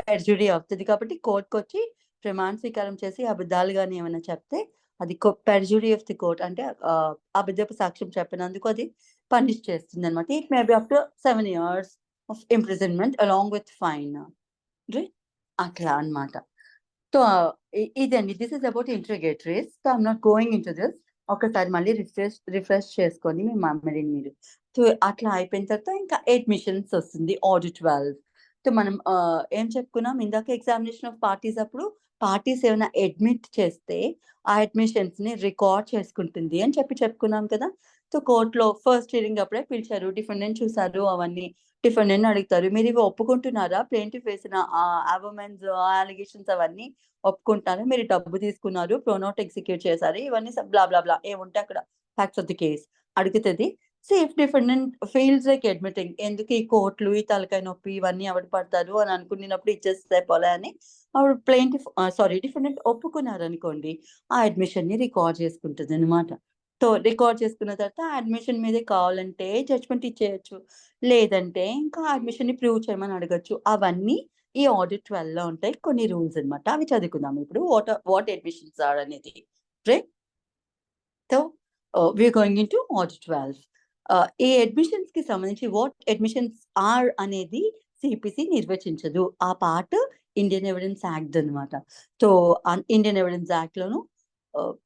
పెర్జురీ అవుతది కాబట్టి కోర్ట్‌కొచ్చి ప్రమాణ స్వీకారం చేసి అబద్ధాలు గాని ఏమైనా చెప్తే అది పెర్జురీ ఆఫ్ ది కోర్ట్, అంటే అబద్ధపు సాక్ష్యం చెప్పినందుకు అది పనిష్ చేస్తుందన్నమాట. It may be up to 7 years of imprisonment along with fine. Right. అట్లా అన్నమాట. సో ఇదండి. This is about interrogatories. So I'm not going into this. ఒకసారి మళ్ళీ రిఫ్రెష్ చేసుకోండి మీ మెమరీని మీరు. సో అట్లా అయిపోయిన తర్వాత ఇంకా అడ్మిషన్స్ వస్తుంది. ఆడిట్ 12. సో మనం ఏం చెప్పుకున్నాం ఇందాక ఎగ్జామినేషన్ ఆఫ్ పార్టీస్ అప్పుడు పార్టీస్ ఏమైనా అడ్మిట్ చేస్తే ఆ అడ్మిషన్స్ ని రికార్డ్ చేసుకుంటుంది అని చెప్పుకున్నాం కదా. సో కోర్ట్‌లో ఫస్ట్ హియరింగ్ అప్పుడే పిలిచారు. డిఫెండెంట్ చూసారు అవన్నీ. డిఫెండెంట్‌ని అడుగుతారు, మీరు ఇవి ఒప్పుకుంటున్నారా? ప్లెయింటిఫ్ వేసిన అర్గ్యుమెంట్స్, అలిగేషన్స్ అవన్నీ ఒప్పుకుంటున్నారా? మీరు డబ్బు తీసుకున్నారు, ప్రొనోట్ ఎగ్జిక్యూట్ చేశారు, ఇవన్నీ బ్లా బ్లా బ్లా ఏముంటే అక్కడ ఫ్యాక్ట్స్ ఆఫ్ ది కేస్ అడుగుతది. So if defendant feels like admitting, ఎందుకు ఈ కోర్టులు, ఈ తలకాయ నొప్పి ఇవన్నీ ఎవడు పడతారు అని అనుకున్నప్పుడు ఇచ్చేస్తే పోలే అని ఆవిడ డిఫెండెంట్ ఒప్పుకున్నారనుకోండి, ఆ అడ్మిషన్ ని రికార్డ్ చేసుకుంటదనమాట. సో రికార్డ్ చేసుకున్న తర్వాత ఆ అడ్మిషన్ మీదే కావాలంటే జడ్జ్‌మెంట్ ఇచ్చేయొచ్చు, లేదంటే ఇంకా అడ్మిషన్‌ని ప్రూవ్ చేయమని అడగొచ్చు. అవన్నీ ఈ ఆడిట్ 12లో ఉంటాయి. కొన్ని రూల్స్ అన్నమాట. అవి చదువుకుందాం ఇప్పుడు. వాట్ అడ్మిషన్స్ ఆర్ అనేది. Right. So we are going into audit 12. ఈ అడ్మిషన్స్‌కి సంబంధించి వాట్ అడ్మిషన్స్ ఆర్ అనేది సీపీసీ నిర్వచించదు. ఆ పార్ట్ ఇండియన్ ఎవిడెన్స్ యాక్ట్ అన్నమాట. సో ఇండియన్ ఎవిడెన్స్ యాక్ట్‌లోను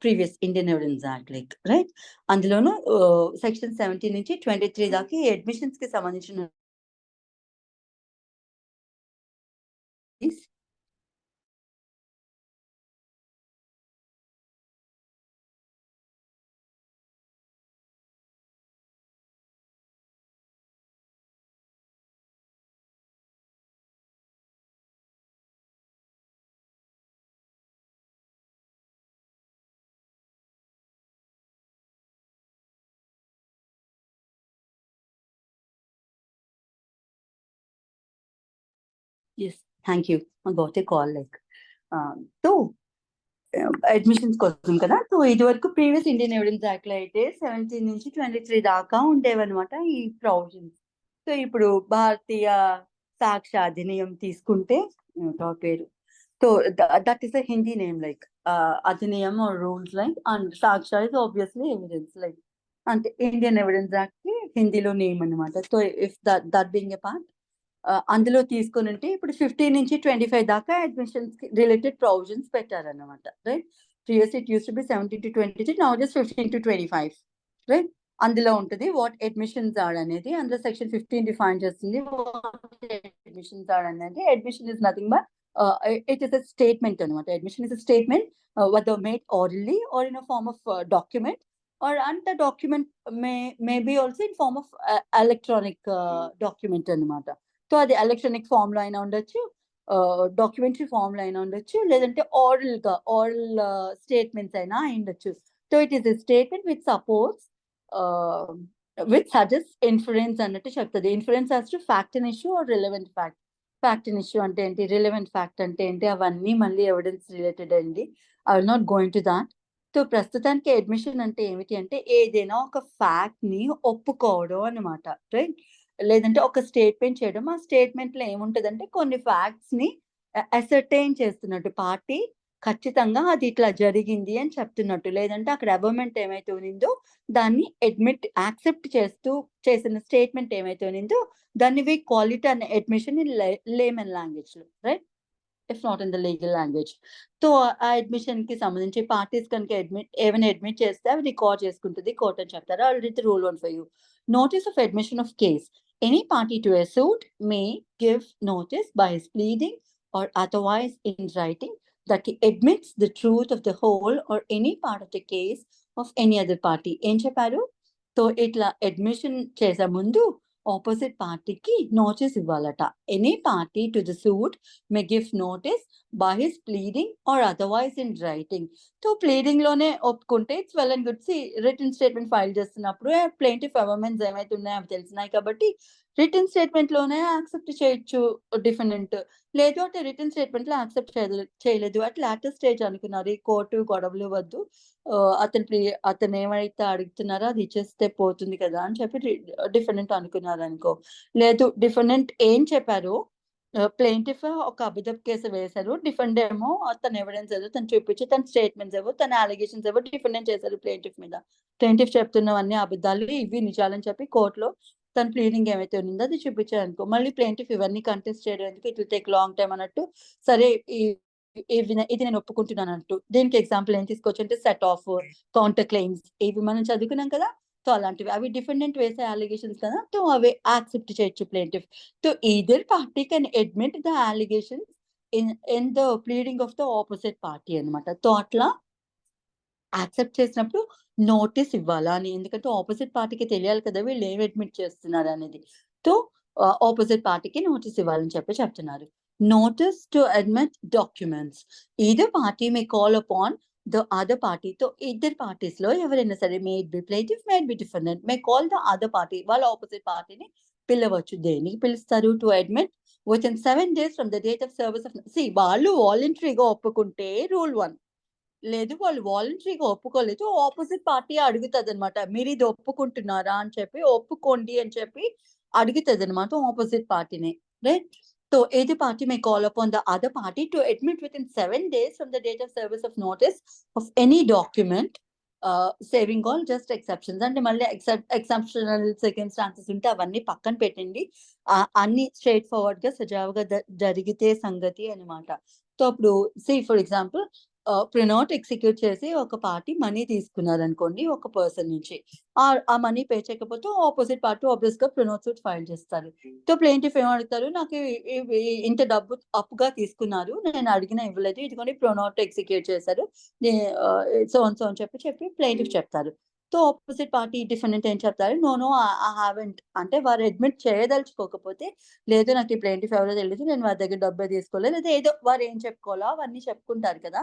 previous Indian evidence act like right. అందులోను సెక్షన్ 17 నుంచి 23 దాకా ఈ అడ్మిషన్స్‌కి సంబంధించిన Yes, thank you. I got a call so admissions కోసం కదా. సో ఇది వరకు ప్రీవియస్ ఇండియన్ ఎవిడెన్స్ యాక్ట్ లో అయితే 17 నుంచి 23 దాకా ఉండేవన్నమాట ఈ ప్రొవిజన్స్. సో ఇప్పుడు భారతీయ సాక్ష్య అధినియం తీసుకుంటే పేరు, so that is a Hindi name like Adhiniyam or rules like, and Sakshya is obviously evidence like, అంటే ఇండియన్ ఎవిడెన్స్ యాక్ట్ కి హిందీలో నేమ్ అనమాట. So if that being a part, అందులో తీసుకుని ఉంటే ఇప్పుడు 15 నుంచి 25 దాకా అడ్మిషన్స్ రిలేటెడ్ ప్రొవిజన్స్ పెట్టారన్నమాట, right. Previous it use to be 17 to 23, now just 15 to 25, right. అందులో ఉంటుంది వాట్ అడ్మిషన్స్ ఆర్ అనేది. అందులో సెక్షన్ 15 డిఫైన్ చేస్తుంది అడ్మిషన్స్ ఆర్ అనేది. Admission is nothing but it is a statement అనమాట. Admission is a statement whether made orally or in a form of document, or and the document may be also in form of electronic document అనమాట. So అది electronic form లో అయినా ఉండొచ్చు, documentary form లో అయినా ఉండొచ్చు, లేదంటే ఓరల్ స్టేట్మెంట్స్ అయినా ఉండొచ్చు. So it is a statement which supports which suggest inference అన్నట్టు చెప్తుంది. Inference as to fact and issue or relevant fact. Fact and issue అంటే ఏంటి, రిలవెంట్ ఫ్యాక్ట్ అంటే ఏంటి, అవన్నీ మళ్ళీ ఎవిడెన్స్ రిలేటెడ్ అండి. I will not going to that. So ప్రస్తుతానికి అడ్మిషన్ అంటే ఏమిటి అంటే ఏదైనా ఒక ఫ్యాక్ట్ ని ఒప్పుకోవడం అనమాట, రైట్. లేదంటే ఒక స్టేట్మెంట్ చేయడం. ఆ స్టేట్మెంట్ లో ఏముంటదంటే కొన్ని ఫ్యాక్ట్స్ ని అసర్టైన్ చేస్తున్నట్టు, పార్టీ ఖచ్చితంగా అది ఇట్లా జరిగింది అని చెప్తున్నట్టు, లేదంటే అక్కడ అబర్మెంట్ ఏమైతే ఉన్నిందో దాన్ని యాక్సెప్ట్ చేస్తూ చేసిన స్టేట్మెంట్ ఏమైతే ఉన్నిందో దాన్ని we call it an admission in layman language లో, right, if not in the legal language. So ఆ అడ్మిషన్ కి సంబంధించి పార్టీస్ కనుక ఏమైనా అడ్మిట్ చేస్తే అవి రికార్డ్ చేసుకుంటుంది కోర్ట్ అని చెప్తారు. Already rule 1 for you. Notice of admission of case. Any party to a suit may give notice by his pleading or otherwise in writing that he admits the truth of the whole or any part of the case of any other party. ఏం చెప్పారు? So ఇట్లా admission చేసే ముందు opposite పార్టీకి notice ఇవ్వాలట. Any party to the suit may give notice by his pleading or otherwise in writing. So pleading లోనే ఒప్పుకుంటే it's well and good. Return statement file చేస్తున్నప్పుడు ప్లెయింటిఫ్ అవర్మెంట్స్ ఏమైతే ఉన్నాయో అవి తెలిసినాయి కాబట్టి రిటర్న్ స్టేట్మెంట్ లోనే యాక్సెప్ట్ చేయొచ్చు డిఫరెంట్. లేదు అంటే రిటర్న్ స్టేట్మెంట్ లో యాక్సెప్ట్ చేయలేదు, అట్లా లాటర్ స్టేజ్ అనుకున్నారు. ఈ కోర్టు గొడవలు వద్దు, అతను ఏమైతే అడుగుతున్నారో అది ఇచ్చేస్తే పోతుంది కదా అని చెప్పి డిఫరెంట్ అనుకున్నారు అనుకో. లేదు, డిఫరెంట్ ఏం చెప్పారు, ప్లెయింటిఫ్ ఒక అబద్ధపు కేసు వేశారు, డిఫెండ్ ఏమో తన ఎవిడెన్స్ ఏదో తను చూపించి తన స్టేట్మెంట్స్ ఏవో తన అలిగేషన్స్ ఏవో డిఫెండెంట్ చేశారు ప్లెయింటిఫ్ మీద. ప్లెయింటిఫ్ చెప్తున్నవన్నీ అబద్ధాలు, ఇవి నిజాలని చెప్పి కోర్టులో తన ప్లీడింగ్ ఏమైతే ఉందో అది చూపించారు అనుకో. మళ్ళీ ప్లెయింటిఫ్ ఇవన్నీ కంటెస్ట్ చేయడానికి it will take long time అన్నట్టు. సరే ఇది నేను ఒప్పుకుంటున్నాను అన్నట్టు. దీనికి ఎగ్జాంపుల్ ఏం తీసుకోవచ్చు అంటే సెట్ ఆఫ్ కౌంటర్ క్లెయిమ్స్, ఇవి మనం చదువుకున్నాం కదా. సో అలాంటివి అవి డిఫెండెంట్ వేసే అలిగేషన్స్ కదా, సో అవి యాక్సెప్ట్ చేయొచ్చు plaintiff. So either party can admit the allegations in the pleading of the opposite party అనమాట. సో అట్లా యాక్సెప్ట్ చేసినప్పుడు నోటీస్ ఇవ్వాలా అని, ఎందుకంటే ఆపోజిట్ పార్టీకి తెలియాలి కదా వీళ్ళు ఏం అడ్మిట్ చేస్తున్నారు అనేది. సో ఆపోజిట్ పార్టీకి నోటీస్ ఇవ్వాలని చెప్పి చెప్తున్నారు. Notice to admit documents. Either party may call upon the other party. So ఇద్దరు పార్టీస్ లో ఎవరైనా సరే, may be plaintiff, may be defendant, may call the other party, వాళ్ళ ఆపోజిట్ పార్టీని పిలవచ్చు. దేనికి పిలుస్తారు? To admit within 7 days from the date of service of. వాళ్ళు వాలంటరీగా ఒప్పుకుంటే రూల్ 1, లేదు వాళ్ళు వాలంటరీగా ఒప్పుకోలేదు, ఆపోజిట్ పార్టీ అడుగుతుంది అనమాట, మీరు ఇది ఒప్పుకుంటున్నారా అని చెప్పి, ఒప్పుకోండి అని చెప్పి అడుగుతుంది అనమాట ఆపోజిట్ పార్టీని, రైట్. సో ఏది party may call upon the other party to admit within 7 days from the date of service of notice of any document, saving all just exceptions. అంటే మళ్ళీ ఎక్సెప్షనల్ సర్కమ్స్టాన్సెస్ ఉంటే అవన్నీ పక్కన పెట్టండి, అన్ని straight forward గా సజావుగా జరిగితే సంగతి అనమాట. సో అప్పుడు ఫర్ ఎగ్జాంపుల్ ప్రినోట్ ఎగ్జిక్యూట్ చేసి ఒక పార్టీ మనీ తీసుకున్నారు అనుకోండి ఒక పర్సన్ నుంచి, ఆ మనీ పే చేయకపోతే ఆపోజిట్ పార్టీ ఆబ్వియస్ గా ప్రినోట్ సూట్ ఫైల్ చేస్తారు. సో ప్లెయింటిఫ్ ఏం అడుగుతారు, నాకు ఇంత డబ్బు అప్పుగా తీసుకున్నారు, నేను అడిగినా ఇవ్వలేదు, ఇదిగోని ప్రినోట్ ఎగ్జిక్యూట్ చేశారు, సో అని చెప్పి ప్లెయింటిఫ్ చెప్తారు. సో ఆపోజిట్ పార్టీ డిఫెండెంట్ ఏం చెప్తారు, నో ఐ హావెంట్, అంటే వారు అడ్మిట్ చేయదలుచుకోకపోతే, లేదు నాకు ఈ ప్లెయింటిఫ్ ఎవరో తెలియదు, నేను వారి దగ్గర డబ్బే తీసుకోలేదు, లేదా ఏదో వారు ఏం చెప్పుకోవాలో అవన్నీ చెప్పుకుంటారు కదా.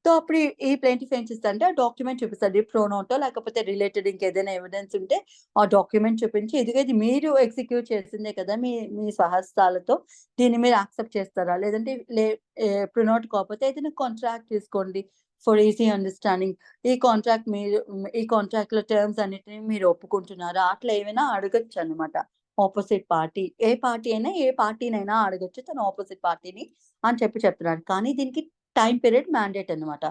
సో అప్పుడు ఈ ప్లేంటిఫ్ ఏం చేస్తారంటే ఆ డాక్యుమెంట్ చూపిస్తారు, ప్రోనోటో లేకపోతే రిలేటెడ్ ఇంకేదైనా ఎవిడెన్స్ ఉంటే ఆ డాక్యుమెంట్ చూపించి, ఇదిగో ఇది మీరు ఎగ్జిక్యూట్ చేసిందే కదా మీ స్వహస్తాలతో, దీన్ని మీరు యాక్సెప్ట్ చేస్తారా, లేదంటే ప్రోనోట్ కాకపోతే ఏదైనా కాంట్రాక్ట్ తీసుకోండి ఫర్ ఈజీ అండర్స్టాండింగ్, ఈ కాంట్రాక్ట్ లో టర్మ్స్ అన్నిటిని మీరు ఒప్పుకుంటున్నారా, అట్లా ఏమైనా అడగచ్చు అనమాట ఆపోజిట్ పార్టీ. ఏ పార్టీనైనా అడగచ్చు తన ఆపోజిట్ పార్టీని అని చెప్తున్నారు. కానీ దీనికి టైం పీరియడ్ మ్యాండేట్ అనమాట.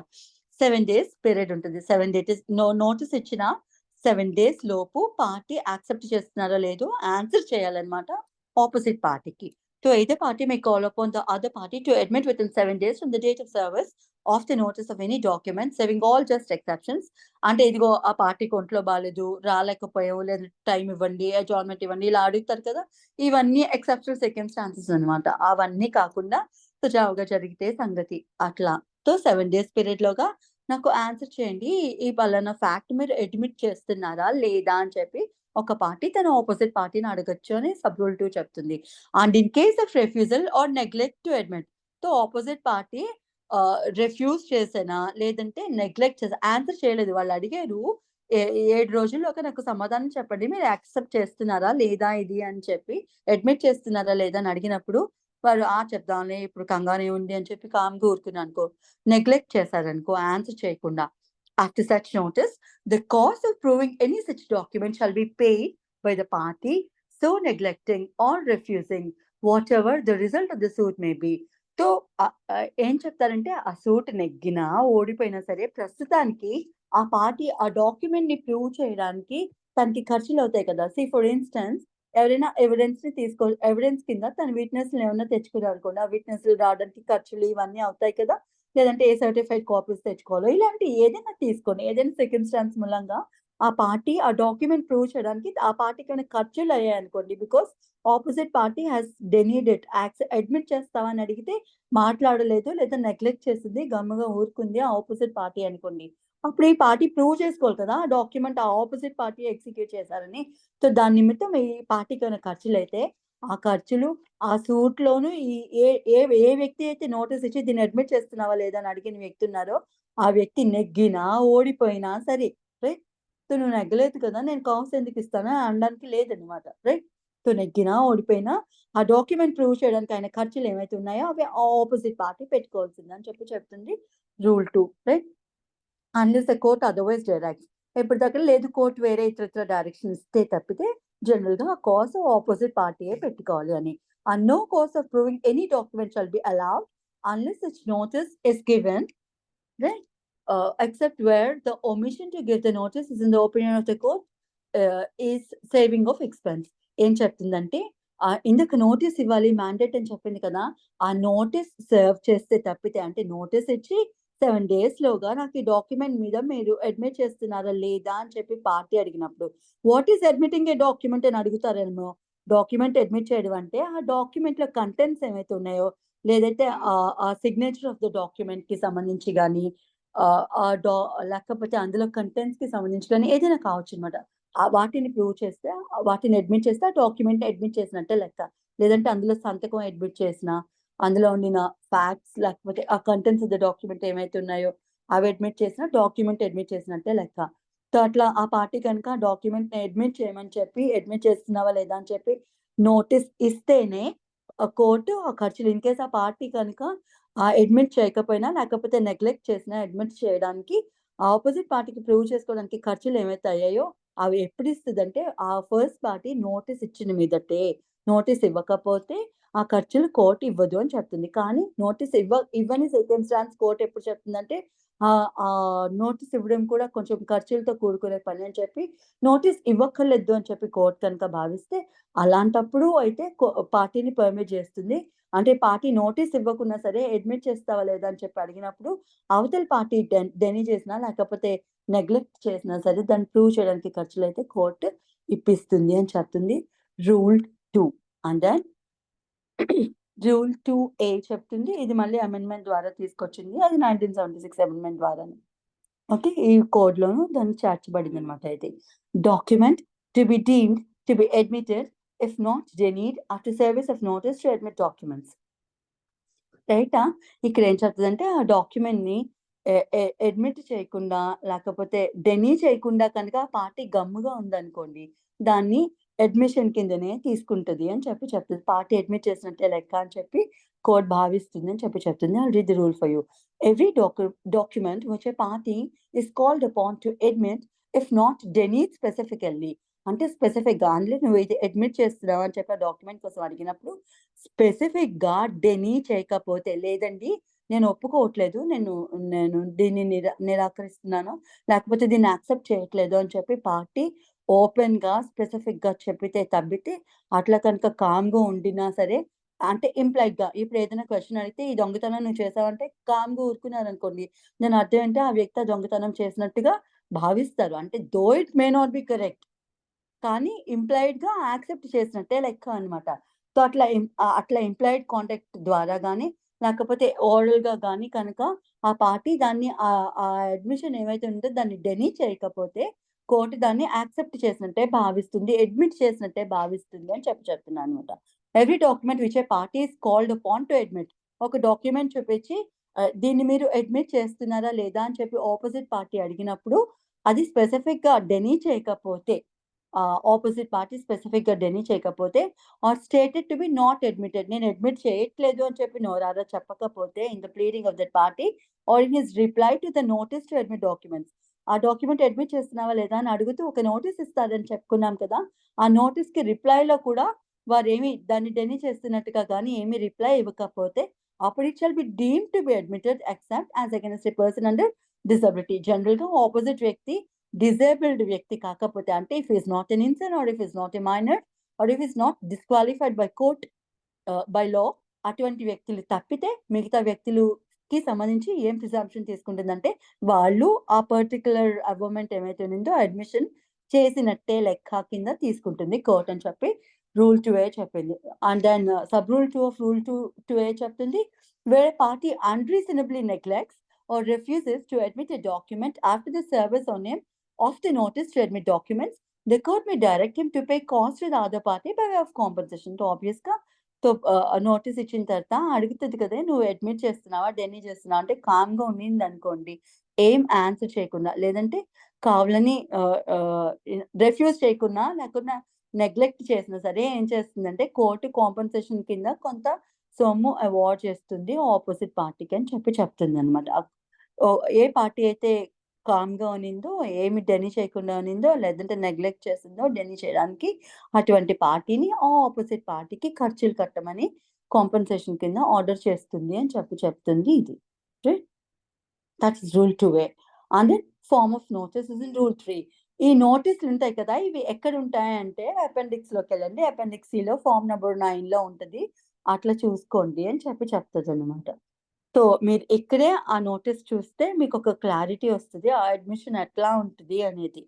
7 days పీరియడ్ ఉంటుంది. 7 days నోటీస్ ఇచ్చిన 7 days లోపు పార్టీ యాక్సెప్ట్ చేస్తున్నారో లేదో ఆన్సర్ చేయాలన్నమాట ఆపోజిట్ పార్టీకి. To either party may call upon the other party to admit within 7 days from the date of service of the notice of any document, saving all just exceptions. అంటే ఇదిగో ఆ పార్టీకి ఒంట్లో బాగాలేదు, రాలేకపోయావు, లేదా టైం ఇవ్వండి, అడ్జార్న్మెంట్ ఇవ్వండి, ఇలా అడుగుతారు కదా, ఇవన్నీ ఎక్సెప్షనల్ సర్కమ్స్టాన్సెస్ అనమాట. అవన్నీ కాకుండా సజావుగా జరిగితే సంగతి అట్లా. సో 7 days పీరియడ్ లోగా నాకు ఆన్సర్ చేయండి, ఈ పలానా ఫ్యాక్ట్ మీరు అడ్మిట్ చేస్తున్నారా లేదా అని చెప్పి ఒక పార్టీ తన ఆపోజిట్ పార్టీని అడగచ్చు అని సబ్ రూల్ 2 చెప్తుంది. And in case of refusal or neglect to admit, so opposite party refuse చేసేనా లేదంటే నెగ్లెక్ట్ చేసా, ఆన్సర్ చేయలేదు, వాళ్ళు అడిగారు 7 రోజుల్లోగా నాకు సమాధానం చెప్పండి, మీరు యాక్సెప్ట్ చేస్తున్నారా లేదా ఇది అని చెప్పి, అడ్మిట్ చేస్తున్నారా లేదా అని అడిగినప్పుడు వాళ్ళు చెప్దాంలే ఇప్పుడు కంగానే ఉంది అని చెప్పి కామ్గా ఊరుకున్నాను అనుకో, నెగ్లెక్ట్ చేశారనుకో ఆన్సర్ చేయకుండా, after such notice the cost of proving any such document shall be paid by the party so neglecting or refusing, whatever the result of the suit may be. So ఏం చెప్తారంటే ఆ suit నెగ్గినా ఓడిపోయినా సరే ప్రస్తుతానికి ఆ party ఆ document ని prove చేయడానికి తనకి ఖర్చులు అవుతాయి కదా. ఫర్ ఇన్స్టెన్స్ ఎవరైనా ఎవిడెన్స్ కింద తన విట్నెస్ ఏమైనా తెచ్చుకున్నారు అనుకోండి, ఆ విట్నెస్ రావడానికి ఖర్చులు ఇవన్నీ అవుతాయి కదా, లేదంటే ఏ సర్టిఫైడ్ కాపీస్ తెచ్చుకోవాలో, ఇలాంటి ఏదైనా తీసుకొని ఏదైనా సెకండ్ మూలంగా ఆ పార్టీ ఆ డాక్యుమెంట్ ప్రూవ్ చేయడానికి ఆ పార్టీకి ఏమైనా ఖర్చులు అయ్యాయి అనుకోండి, because opposite party has denied it, admit చేస్తామని అడిగితే మాట్లాడలేదు లేదా నెగ్లెక్ట్ చేసింది, గమ్ముగా ఊరుకుంది ఆ ఆపోజిట్ పార్టీ అనుకోండి, అప్పుడు ఈ పార్టీ ప్రూవ్ చేసుకోవాలి కదా ఆ డాక్యుమెంట్ ఆ ఆపోజిట్ పార్టీ ఎగ్జిక్యూట్ చేశారని. సో దాని నిమిత్తం ఈ పార్టీకి ఏమైనా ఖర్చులు అయితే ఆ ఖర్చులు ఆ సూట్ లోను ఏ వ్యక్తి అయితే నోటీస్ ఇచ్చి దీన్ని అడ్మిట్ చేస్తున్నావా లేదా అని అడిగిన వ్యక్తి ఉన్నారో ఆ వ్యక్తి నెగ్గినా ఓడిపోయినా సరే, రైట్. సో నువ్వు నెగ్గలేదు కదా నేను కాస్ట్ ఎందుకు ఇస్తాను అనడానికి లేదనమాట, రైట్. సో నెగ్గినా ఓడిపోయినా ఆ డాక్యుమెంట్ ప్రూవ్ చేయడానికి ఆయన ఖర్చులు ఏమైతే ఉన్నాయో అవి ఆపోజిట్ పార్టీ పెట్టుకోవాల్సిందని చెప్తుంది rule 2, right. Unless the court otherwise directs, ఇప్పుడు దగ్గర లేదు కోర్టు వేరే ఇతర డైరెక్షన్ ఇస్తే తప్పితే జనరల్ గా ఆ కాస్ట్ ఆపోజిట్ పార్టీయే పెట్టుకోవాలి అని. And no cost of proving any document shall be allowed unless such notice is given, right, except where the omission to give the notice is in the opinion of the court is saving of expense. ఏం చెప్తుందంటే ఇందుకు notice ఇవ్వాలి mandate అని చెప్పింది కదా, ఆ notice serve చేస్తే తప్పితే, అంటే నోటీస్ ఇచ్చి 7 days లోగా నాకు ఈ డాక్యుమెంట్ మీద మీరు అడ్మిట్ చేస్తున్నారా లేదా అని చెప్పి పార్టీ అడిగినప్పుడు, what is admitting A document అని అడుగుతారేమో. డాక్యుమెంట్ అడ్మిట్ చేయడం అంటే ఆ డాక్యుమెంట్ లో కంటెంట్స్ ఏమైతే ఉన్నాయో, లేదైతే ఆ సిగ్నేచర్ ఆఫ్ ద డాక్యుమెంట్ కి సంబంధించి కానీ లేకపోతే అందులో కంటెంట్స్ కి సంబంధించి కానీ ఏదైనా కావచ్చు అనమాట. వాటిని ప్రూవ్ చేస్తే వాటిని అడ్మిట్ చేస్తే ఆ డాక్యుమెంట్ అడ్మిట్ చేసినట్టే లెక్క. లేదంటే అందులో సంతకం అడ్మిట్ చేసిన, అందులో ఉండిన ఫ్యాక్ట్స్ లేకపోతే ఆ కంటెంట్స్ ఆఫ్ ద డాక్యుమెంట్ ఏమైతే ఉన్నాయో అవి అడ్మిట్ చేసిన డాక్యుమెంట్ అడ్మిట్ చేసినట్టే లెక్క. సో అట్లా ఆ పార్టీ కనుక డాక్యుమెంట్ ని అడ్మిట్ చేయమని చెప్పి అడ్మిట్ చేస్తున్నావా లేదా అని చెప్పి నోటీస్ ఇస్తేనే కోర్టు ఆ ఖర్చులు, ఇన్ కేస్ ఆ పార్టీ కనుక అడ్మిట్ చేయకపోయినా లేకపోతే నెగ్లెక్ట్ చేసినా అడ్మిట్ చేయడానికి ఆపోజిట్ పార్టీకి ప్రూవ్ చేసుకోవడానికి ఖర్చులు ఏమైతే అయ్యాయో అవి ఎప్పుడు ఇస్తుందంటే ఆ ఫస్ట్ పార్టీ నోటీస్ ఇచ్చిన మీదటే. నోటీస్ ఇవ్వకపోతే ఆ ఖర్చులు కోర్టు ఇవ్వదు అని చెప్తుంది. కానీ నోటీస్ ఇవ్వని సర్కమ్స్టాన్స్ కోర్టు ఎప్పుడు చెప్తుందంటే ఆ నోటీస్ ఇవ్వడం కూడా కొంచెం ఖర్చులతో కూడుకునే పని అని చెప్పి నోటీస్ ఇవ్వక్కర్లేదు అని చెప్పి కోర్టు కనుక భావిస్తే అలాంటప్పుడు అయితే పార్టీని పర్మిట్ చేస్తుంది. అంటే పార్టీ నోటీస్ ఇవ్వకున్నా సరే అడ్మిట్ చేస్తావా లేదా అని చెప్పి అడిగినప్పుడు అవతల పార్టీ డెనీ చేసినా లేకపోతే నెగ్లెక్ట్ చేసినా సరే దాన్ని ప్రూవ్ చేయడానికి ఖర్చులు అయితే కోర్టు ఇప్పిస్తుంది అని చెప్తుంది rule 2. And then rule 2A చెప్తుంది, ఇది మళ్ళీ అమెండ్మెంట్ ద్వారా తీసుకొచ్చింది, అది 1976 అమెండ్మెంట్ ద్వారా. ఓకే, ఈ కోడ్ లోను దాన్ని చేర్చబడింది అనమాట. అయితే document to be deemed to be admitted if not denied after service of notice to admit documents. Right. ఇక్కడ ఏం చెప్తుందంటే ఆ డాక్యుమెంట్ ని అడ్మిట్ చేయకుండా లేకపోతే డెనీ చేయకుండా కనుక ఆ పార్టీ గమ్ముగా ఉందనుకోండి, దాన్ని అడ్మిషన్ కిందనే తీసుకుంటది అని చెప్తుంది. పార్టీ అడ్మిట్ చేసినట్టే లెక్క అని చెప్పి కోర్ట్ భావిస్తుంది అని చెప్తుంది. I'll read the rule for you. Every document which a party is called upon to admit if not denied specifically. అంటే స్పెసిఫిక్‌గా అందులో నువ్వు ఇది అడ్మిట్ చేస్తున్నావు అని చెప్పి ఆ డాక్యుమెంట్ కోసం అడిగినప్పుడు స్పెసిఫిక్‌గా డెనీ చేయకపోతే, లేదండి నేను ఒప్పుకోవట్లేదు. నేను దీన్ని నిరాకరిస్తున్నాను. లేకపోతే దీన్ని యాక్సెప్ట్ చేయట్లేదు అని చెప్పి పార్టీ ఓపెన్‌గా, స్పెసిఫిక్‌గా చెప్పితే తప్పితే అట్లా కనుక కామ్‌గా ఉండినా సరే అంటే ఇంప్లైడ్‌గా ఇప్పుడు ఏదైనా క్వెషన్ అడిగితే ఈ దొంగతనం నువ్వు చేసావంటే కామ్‌గా ఊరుకున్నారనుకోండి. దాని అర్థం ఏంటి ఆ వ్యక్తి ఆ దొంగతనం చేసినట్టుగా భావిస్తారు. అంటే though it may not be correct. కానీ ఇంప్లాయిడ్‌గా యాక్సెప్ట్ చేసినట్టే లెక్క అన్నమాట. సో, అట్లా ఇంప్లాయిడ్ కాంటాక్ట్ ద్వారా గాని, లేకపోతే ఓరల్‌గా గాని కనుక ఆ పార్టీ దాన్ని ఆ అడ్మిషన్ ఏమైతే ఉందో దాన్ని డెనీ చేయకపోతే కోర్ట్ దాన్ని యాక్సెప్ట్ చేసినట్టే భావిస్తుంది. అడ్మిట్ చేసినట్టే భావిస్తుంది అని చెప్తున్నానన్నమాట. Every document which a party is called upon to admit. ఒక డాక్యుమెంట్ చూపించి దీన్ని మీరు అడ్మిట్ చేస్తున్నారా లేదా అని చెప్పి అపోజిట్ పార్టీ అడిగినప్పుడు అది స్పెసిఫిక్‌గా డెనీ చేయకపోతే ఆపోజిట్ పార్టీ స్పెసిఫిక్‌గా డెనీ చేయకపోతే or stated to be not admitted. నేను అడ్మిట్ చేయట్లేదు అని చెప్పి నోరారా చెప్పకపోతే in the pleading of that party or in his reply to the notice to admit documents. ఆ డాక్యుమెంట్ అడ్మిట్ చేస్తున్నావా లేదా అని అడుగుతూ ఒక నోటీస్ ఇస్తారని చెప్పుకున్నాం కదా! ఆ నోటీస్‌కి రిప్లైలో కూడా వారేమి దాన్ని డెనీ చేస్తున్నట్టుగా గాని ఏమి రిప్లై ఇవ్వకపోతే అప్పుడు it shall be deemed to be admitted except as against a person under disability. జనరల్‌గా ఆపోజిట్ వ్యక్తి డిజేబుల్డ్ వ్యక్తి కాకపోతే అంటే if is not an insane or if is not a minor or if is not disqualified by court by law అటువంటి వ్యక్తులు తప్పితే మిగతా వ్యక్తులుకి సంబంధించి ఏం ప్రిజంప్షన్ తీసుకుంటుందంటే వాళ్ళు ఆ పర్టిక్యులర్ అగ్రీమెంట్ ఏమైతే ఉందో అడ్మిషన్ చేసినట్టే లెక్క కింద తీసుకుంటుంది కోర్ట్ అని చెప్పి రూల్ 2A చెప్పింది. And then sub rule 2 of rule 2A చెప్తుంది where party unreasonably neglects or refuses to admit a document after the service on him of the notice to admit documents, the court may direct him to pay costs to the other party by way of compensation. So obviously, notice ఇచ్చిన తర్వాత అడుగుతుంది కదా నువ్వు admit చేస్తున్నావా deny చేస్తున్నావా అంటే కామ్గా ఉండింది అనుకోండి ఏం ఆన్సర్ చేయకుండా లేదంటే కావాలని రెఫ్యూజ్ చేయకుండా లేకుండా నెగ్లెక్ట్ చేసినా సరే ఏం చేస్తుందంటే కోర్టు కాంపన్సేషన్ కింద కొంత సొమ్ము అవార్డ్ చేస్తుంది ఆపోజిట్ పార్టీకి అని చెప్తుంది అనమాట. ఏ పార్టీ అయితే కామ్‌గా ఉన్నిందో, ఏమి డెనీ చేయకుండా ఉన్నిందో, లేదంటే నెగ్లెక్ట్ చేసిందో డెనీ చేయడానికి అటువంటి పార్టీని ఆపోజిట్ పార్టీకి ఖర్చులు కట్టమని కాంపెన్సేషన్ కింద ఆర్డర్ చేస్తుంది అని చెప్తుంది ఇది. Right? That is rule 2A. And then form of notice is in rule 3. ఈ నోటీసులు ఉంటాయి కదా! ఇవి ఎక్కడ ఉంటాయంటే అపెండిక్స్‌లోకెళ్ళండి. అపెండిక్స్ సిలో ఫార్మ్ నంబర్ 9లో ఉంటది. అట్లా చూసుకోండి అని చెప్తదనమాట. సో, మీరు ఇక్కడే ఆ నోటీస్ చూస్తే మీకొక క్లారిటీ వస్తది. ఆ అడ్మిషన్ ఎట్లా ఉంటది అనేది.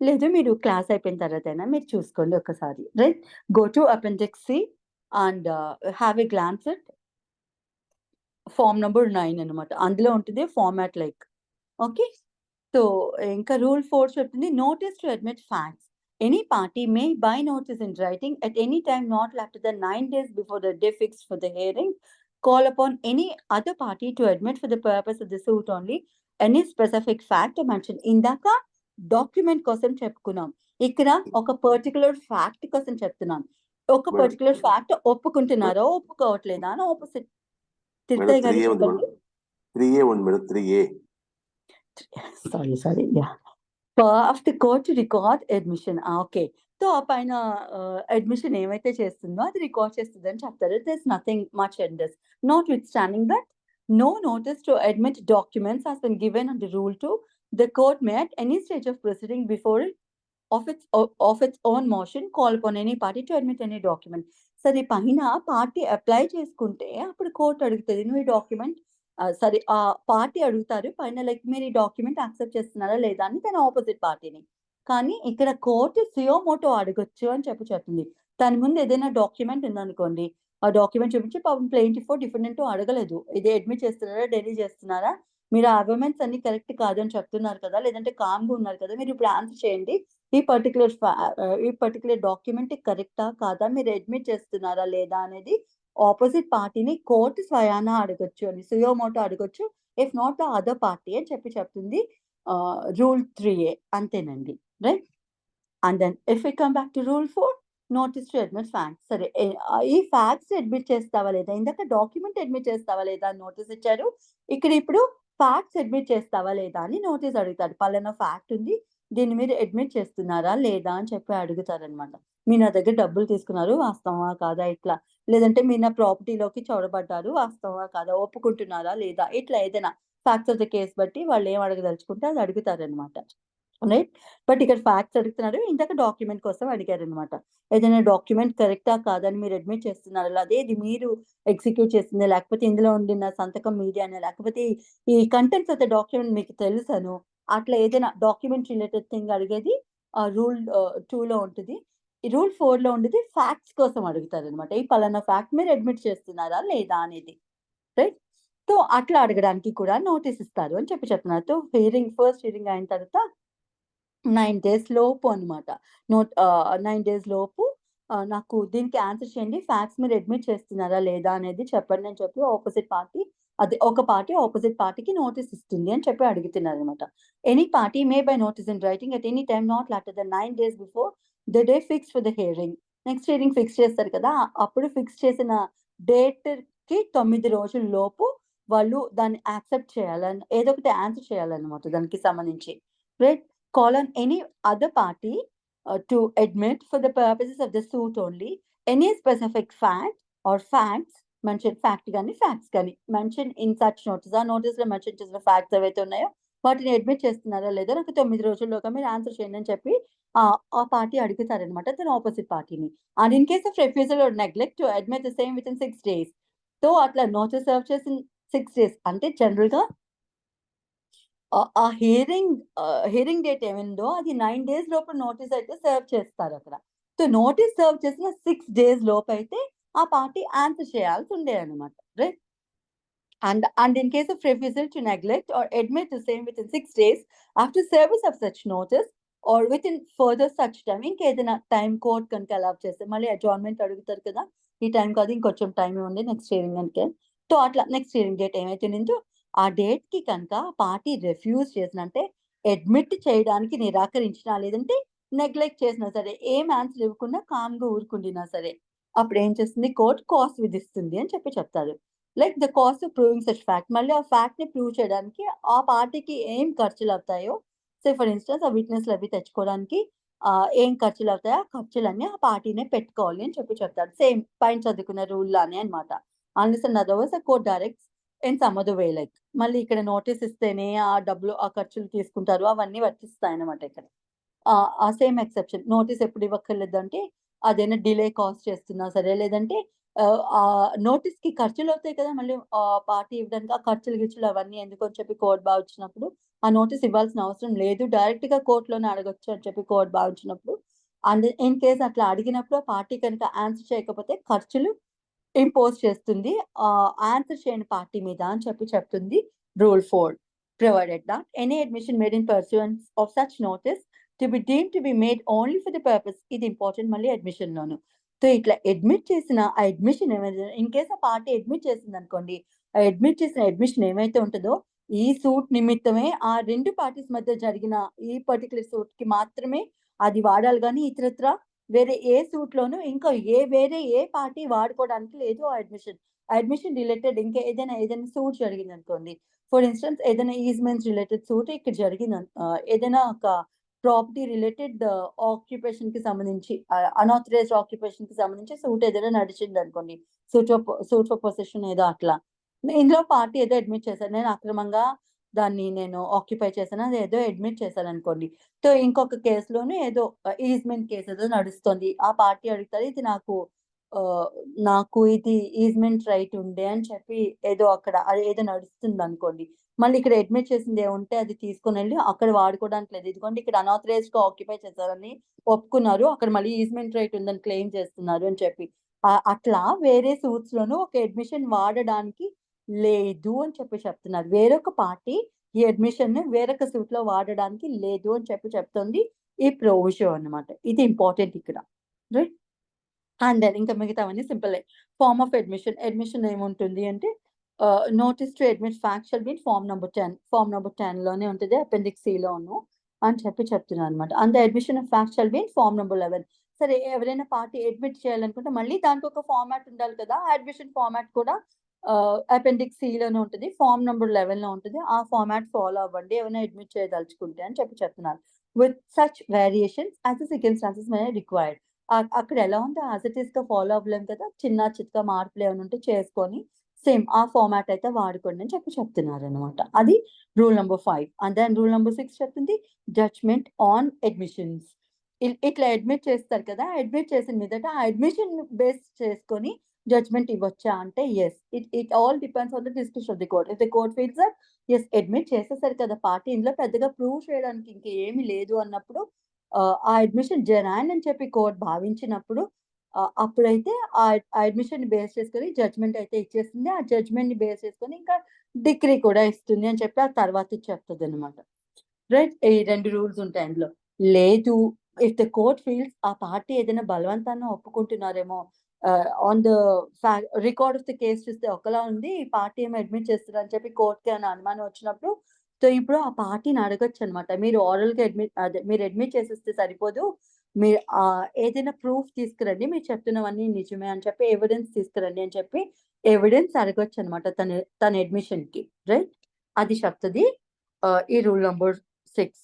లేదు మీరు క్లాస్ అయిపోయిన తర్వాతైనా మీరు చూసుకోండి ఒక్కసారి. Right? Go to appendix C and have a glance at form number 9 అనమాట. అందులో ఉంటుంది ఫార్మాట్ లైక్. ఓకే. సో, ఇంకా రూల్ 4 చెప్తుంది notice to admit facts. Any party may by notice in writing at any time not left then 9 days before the day fixed for the hearing call upon any other party to admit for the purpose of the suit only any specific fact mentioned. ఇందాక document కోసం చెప్పుకున్నాం. ఇక్కడ ఒక particular fact కోసం చెప్తున్నాను. ఒక madam. Particular fact ఒప్పుకుంటున్నారా? ఒప్పుకోవట్లేదా? అని ఆపోజిట్ మేడం తిరుపతి గారు 3A ఉంది మేడం. చెప్పండి. 3A ఉంది madam. 3A. Sorry. Yeah! Of the court to record admission. Okay. So, ఆ పైన అడ్మిషన్ ఏమైతే చేస్తుందో అది రికార్డ్ చేస్తదని చెప్తారు. There's nothing much in this. Notwithstanding that no notice to admit documents has been given under Rule 2. The court may at any stage of proceeding before it of its own motion call upon any party to admit any document. సరే పైన party apply చేసుకుంటే అప్పుడు court అడుగుతది. నువ్వు ఈ document సరే party అడుగుతారు పైన like మీరు ఈ డాక్యుమెంట్ యాక్సెప్ట్ చేస్తున్నారా లేదా అని తన ఆపోజిట్ పార్టీని. కానీ ఇక్కడ కోర్ట్ సుయో మోటో అడగొచ్చు అని చెప్తుంది. దాని ముందు ఏదైనా డాక్యుమెంట్ ఉందనుకోండి. ఆ డాక్యుమెంట్ చూపించి పాపం ప్లెయింటిఫో, డిఫెండెంటో అడగలేదు. ఇది అడ్మిట్ చేస్తున్నారా? డెనీ చేస్తున్నారా? మీరు ఆ ఆర్గ్యుమెంట్స్ అన్ని కరెక్ట్ కాదని చెప్తున్నారు కదా! లేదంటే కామ్‌గా ఉన్నారు కదా! మీరు ఇప్పుడు ఆన్సర్ చేయండి. ఈ పర్టిక్యులర్ డాక్యుమెంట్ కరెక్టా? కాదా? మీరు అడ్మిట్ చేస్తున్నారా? లేదా? అనేది ఆపోజిట్ పార్టీని కోర్ట్ స్వయానా అడగొచ్చు అని సుయో మోటో అడగొచ్చు. If not the other party అని చెప్తుంది రూల్ 3A అంతేనండి, right? And then if we come back to rule 4, notice to admit facts. సరే, ఈ ఫ్యాక్ట్స్ అడ్మిట్ చేస్తావా లేదా? ఇందాక డాక్యుమెంట్ అడ్మిట్ చేస్తావా లేదా అని నోటీస్ ఇచ్చారు. ఇప్పుడు ఫ్యాక్ట్స్ అడ్మిట్ చేస్తావా లేదా అని నోటీస్ అడుగుతాడు. పలానా ఫ్యాక్ట్ ఉంది, దీన్ని మీరు అడ్మిట్ చేస్తున్నారా లేదా అని చెప్పి అడుగుతారనమాట. మీరు నా దగ్గర డబ్బులు తీసుకున్నారు, వాస్తవమా కాదా? ఇట్లా. లేదంటే మీరు నా ప్రాపర్టీలోకి చొరబడ్డారు, వాస్తవమా కాదా? ఒప్పుకుంటున్నారా లేదా? ఇట్లా ఏదైనా ఫ్యాక్ట్స్ ఆఫ్ ద కేస్ బట్టి వాళ్ళు ఏం అడగదలుచుకుంటే అది అడుగుతారనమాట, రైట్? బట్ ఇక్కడ ఫ్యాక్ట్స్ అడుగుతున్నారు. ఇందాక డాక్యుమెంట్ కోసం అడిగారనమాట. ఏదైనా డాక్యుమెంట్ కరెక్టా కాదా అని మీరు అడ్మిట్ చేస్తున్నారా? అదే ఇది మీరు ఎగ్జిక్యూట్ చేసిందే, లేకపోతే ఇందులో ఉండిన సంతకం మీడియానే, లేకపోతే ఈ కంటెంట్స్ ఆఫ్ ద డాక్యుమెంట్ మీకు తెలుసను, అట్లా ఏదైనా డాక్యుమెంట్ రిలేటెడ్ థింగ్ అడిగేది రూల్ 2లో ఉంటుంది. ఈ రూల్ 4లో ఉండేది ఫ్యాక్ట్స్ కోసం అడుగుతారనమాట. ఈ పలానా ఫ్యాక్ట్ మీరు అడ్మిట్ చేస్తున్నారా లేదా అనేది, రైట్? సో అట్లా అడగడానికి కూడా నోటీస్ ఇస్తారు అని చెప్తున్నారు. సో ఫస్ట్ హియరింగ్ అయిన తర్వాత 9 డేస్ లోపు అనమాట. 9 డేస్ లోపు నాకు దీనికి ఆన్సర్ చేయండి. ఫ్యాక్ట్స్ మీరు అడ్మిట్ చేస్తున్నారా లేదా అనేది చెప్పండి అని చెప్పి ఆపోజిట్ పార్టీ, అదే ఒక పార్టీ ఆపోజిట్ పార్టీకి నోటీస్ ఇస్తుంది అని చెప్పి అడుగుతున్నారనమాట. Any party may by notice in writing at any time not later than 9 days before the day fixed for the hearing. Next hearing fix చేస్తారు కదా, అప్పుడు ఫిక్స్ చేసిన డేట్‌కి 9 రోజుల లోపు వాళ్ళు దాన్ని యాక్సెప్ట్ చేయాలని, ఏదో ఒకటి ఆన్సర్ చేయాలన్నమాట దానికి సంబంధించి, right? Call on any other party to admit for the purposes of the suit only any specific fact or facts mentioned, facts గాని mentioned in such notice. ఆ నోటీస్‌లో మెన్షన్ చేసిన ఫ్యాక్ట్స్ ఏవైతే ఉన్నాయో వాటిని అడ్మిట్ చేస్తున్నారా లేదా నాకు 9 రోజుల్లోగా మీరు ఆన్సర్ చేయండి అని చెప్పి ఆ పార్టీ అడుగుతారనమాట తన ఆపోజిట్ పార్టీని. And in case of refusal or neglect to admit the same within 6 days. సో అట్లా నోటీస్ సర్వ్ చేసిన 6 days అంటే జనరల్‌గా ఆ హియరింగ్ డేట్ ఏముందో అది 9 days లోపు నోటీస్ అయితే సర్వ్ చేస్తారక్కడ. సో నోటీస్ సర్వ్ చేసిన 6 days లోపైతే ఆ పార్టీ ఆన్సర్ చేయాల్సి ఉండేదన్నమాట, right? And in case of refusal to neglect or admit the same within 6 days after service of such notice or within further such time, ఇంకేదైనా time court కనుక allow చేస్తే మళ్ళీ అడ్జార్న్‌మెంట్ అడుగుతారు కదా, ఈ టైం కాదు ఇంకొంచెం టైం ఇవ్వండి నెక్స్ట్ హియరింగ్ అంటే. సో అట్లా నెక్స్ట్ హియరింగ్ డేట్ ఏమైతే ఉండిందో ఆ డేట్‌కి కనుక పార్టీ రిఫ్యూజ్ చేసిన, అంటే అడ్మిట్ చేయడానికి నిరాకరించినా, లేదంటే నెగ్లెక్ట్ చేసినా సరే, ఏం ఆన్సర్ ఇవ్వకుండా కామ్‌గా ఊరుకుండినా సరే, అప్పుడు ఏం చేస్తుంది కోర్ట్ కాస్ట్ విధిస్తుంది అని చెప్తారు. Like the cost of proving such fact. మళ్ళీ ఆ ఫ్యాక్ట్‌ని ప్రూవ్ చేయడానికి ఆ పార్టీకి ఏం ఖర్చులవుతాయో, సే ఫర్ ఇన్‌స్టెన్స్ ఆ విట్‌నెస్‌లు అవి తెచ్చుకోవడానికి ఏం ఖర్చులవుతాయో ఆ ఖర్చులన్నీ ఆ పార్టీనే పెట్టుకోవాలి అని చెప్తారు. సేమ్ పైన చదువుకున్న రూల్ లానే అన్నమాట. Unless and otherwise court directs in some other way like. మళ్ళీ ఇక్కడ నోటీస్ ఇస్తేనే ఆ డబ్బులు, ఆ ఖర్చులు తీసుకుంటారు, అవన్నీ వర్తిస్తాయన్నమాట ఇక్కడ. ఆ సేమ్ ఎక్సెప్షన్. నోటీస్ ఎప్పుడు ఇవ్వక్కర్లేదంటే అదేనా డిలే కాస్ట్ చేస్తున్నా సరే, లేదంటే నోటీస్‌కి ఖర్చులవుతాయి కదా, మళ్ళీ పార్టీ ఇవ్వడానికి ఆ ఖర్చులు, గిర్చులు అవన్నీ ఎందుకని చెప్పి కోర్ట్ భావించినప్పుడు ఆ నోటీస్ ఇవ్వాల్సిన అవసరం లేదు. డైరెక్ట్‌గా కోర్ట్‌లోనే అడగొచ్చు అని చెప్పి కోర్ట్ భావించినప్పుడు, అండ్ ఇన్ కేస్ అట్లా అడిగినప్పుడు ఆ పార్టీ కనుక ఆన్సర్ చేయకపోతే ఖర్చులు ఇంపోజ్ చేస్తుంది ఆన్సర్ చేయని పార్టీ మీద అని చెప్తుంది rule 4. Provided that any admission made in pursuance of such notice to be deemed to be made only for the purpose, ఇది ఇంపార్టెంట్ మళ్ళీ అడ్మిషన్ లోను. సో ఇట్లా అడ్మిట్ చేసిన ఆ అడ్మిషన్ ఏమైనా ఇన్ కేస్ ఆ పార్టీ అడ్మిట్ చేసింది అనుకోండి, ఆ అడ్మిట్ చేసిన అడ్మిషన్ ఏమైతే ఉంటుందో ఈ సూట్ నిమిత్తమే ఆ 2 పార్టీస్ మధ్య జరిగిన ఈ పర్టిక్యులర్ సూట్ కి మాత్రమే అది వాడాలి గానీ ఇతరత్రా వేరే ఏ సూట్‌లోనూ ఇంకా వేరే ఏ పార్టీ వాడుకోవడానికి లేదు ఆ అడ్మిషన్. అడ్మిషన్ రిలేటెడ్ ఇంకా ఏదైనా సూట్ జరిగిందనుకోండి. ఫర్ ఇన్‌స్టెన్స్ ఏదైనా ఈజ్మెంట్స్ రిలేటెడ్ సూట్ ఇక్కడ ఏదైనా ఒక ప్రాపర్టీ రిలేటెడ్ ఆక్యుపేషన్‌కి సంబంధించి అన్‌ఆథరైజ్డ్ ఆక్యుపేషన్‌కి సంబంధించి సూట్ ఏదైనా నడిచిందనుకోండి. సూట్ ఫర్ పొసెషన్ ఏదో అట్లా. ఇందులో పార్టీ ఏదో అడ్మిట్ చేశారు. నేను అక్రమంగా దాన్ని ఆక్యుపై చేశాను. అదేదో అడ్మిట్ చేశాననుకోండి. సో ఇంకొక కేస్‌లోనే ఏదో ఈజ్మెంట్ కేస్ ఏదో నడుస్తోంది. ఆ పార్టీ అడుగుతారు ఇది నాకు ఇది ఈజ్మెంట్ రైట్ ఉండే అని చెప్పి ఏదో అక్కడ ఏదో నడుస్తుందనుకోండి. మళ్ళీ ఇక్కడ అడ్మిట్ చేసింది ఏముంటే అది తీసుకొనెళ్ళి అక్కడ వాడుకోవడానికి లేదు. ఇదిగోండి ఇక్కడ అన్‌ఆథరైజ్డ్‌గా ఆక్యుపై చేశారని ఒప్పుకున్నారు. అక్కడ మళ్ళీ ఈజ్మెంట్ రైట్ ఉందని క్లెయిమ్ చేస్తున్నారు అని చెప్పి. అట్లా వేరే సూట్స్‌లోనూ ఒక అడ్మిషన్ వాడడానికి లేదు అని చెప్తున్నారు. వేరొక పార్టీ ఈ అడ్మిషన్‌ని వేరొక సూట్‌లో వాడడానికి లేదు అని చెప్తుంది ఈ ప్రొవిజన్ అన్నమాట. ఇది ఇంపార్టెంట్ ఇక్కడ, రైట్? అండ్ దెన్ ఇంకా మిగతావన్నీ సింపులే. Form of admission. అడ్మిషన్ ఏముంటుంది అంటే notice to admit fact shall be in form number 10. Form number 10 లోనే ఉంటది. అపెండిక్స్ సి లోను అని చెప్తున్నారు అనమాట. And the admission of fact shall be in form number 11. సరే, ఎవరైనా పార్టీ అడ్మిట్ చేయాలనుకుంటే మళ్ళీ దానికి ఒక ఫార్మాట్ ఉండాలి కదా! అడ్మిషన్ ఫార్మాట్ కూడా అపెండిక్స్ సి లోనే ఉంటది. ఫార్మ్ నెంబర్ 11 లో ఉంటది. ఆ ఫార్మాట్ ఫాలో అవ్వండి ఎవరైనా అడ్మిట్ చేయదలుచుకుంటే అని చెప్తున్నారు. With such variations as the circumstances may required. అక్కడ ఎలా ఉందో యాస్ ఇట్ ఈస్‌గా ఫాలో అవ్వలేం కదా! చిన్న చితకా మార్పులు ఏమైనా ఉంటే చేసుకొని సేమ్ ఆ ఫార్మాట్ అయితే వాడుకోండి అని చెప్తున్నారనమాట. అది rule number 5. And then rule number 6 చెప్తుంది జడ్జ్‌మెంట్ ఆన్ అడ్మిషన్స్. ఇట్లా అడ్మిట్ చేస్తారు కదా! అడ్మిట్ చేసిన మీదట ఆ అడ్మిషన్ బేస్ చేసుకొని జడ్జ్‌మెంట్ ఇవ్వొచ్చా అంటే yes. It all depends on the description of the court. If the court feels that yes admit చేసేసారు కదా పార్టీ, ఇందులో పెద్దగా ప్రూవ్ చేయడానికి ఇంకేమీ లేదు అన్నప్పుడు, ఆ అడ్మిషన్ జెన్యూన్ అని చెప్పి కోర్ట్ భావించినప్పుడు, అప్పుడైతే ఆ అడ్మిషన్‌ని బేస్ చేసుకొని జడ్జ్‌మెంట్ అయితే ఇచ్చేస్తుంది. ఆ జడ్జ్‌మెంట్‌ని బేస్ చేసుకొని ఇంకా డిక్రీ కూడా ఇస్తుంది అని చెప్పి ఆ తర్వాత చెప్తదనమాట. రైట్. ఈ 2 రూల్స్ ఉంటాయి అందులో. లేదు, ఇఫ్ ద కోర్ట్ ఫీల్స్ ఆ పార్టీ ఏదైనా బలవంతాన ఒప్పుకుంటున్నారేమో, on the record of the case చూస్తే ఒకలా ఉంది. ఈ పార్టీ ఏమో అడ్మిట్ చేస్తున్నారు అని చెప్పి కోర్ట్‌కి ఏమైనా అనుమానం వచ్చినప్పుడు, సో ఇప్పుడు ఆ పార్టీని అడగొచ్చనమాట. మీరు మీరు అడ్మిట్ చేసేస్తే సరిపోదు. మీరు ఏదైనా ప్రూఫ్ తీసుకురండి. మీరు చెప్తున్నవన్నీ నిజమే అని చెప్పి ఎవిడెన్స్ తీసుకురండి అని చెప్పి ఎవిడెన్స్ అడగొచ్చనమాట తన అడ్మిషన్‌కి. రైట్. అది చెప్తది ఈ rule number 6.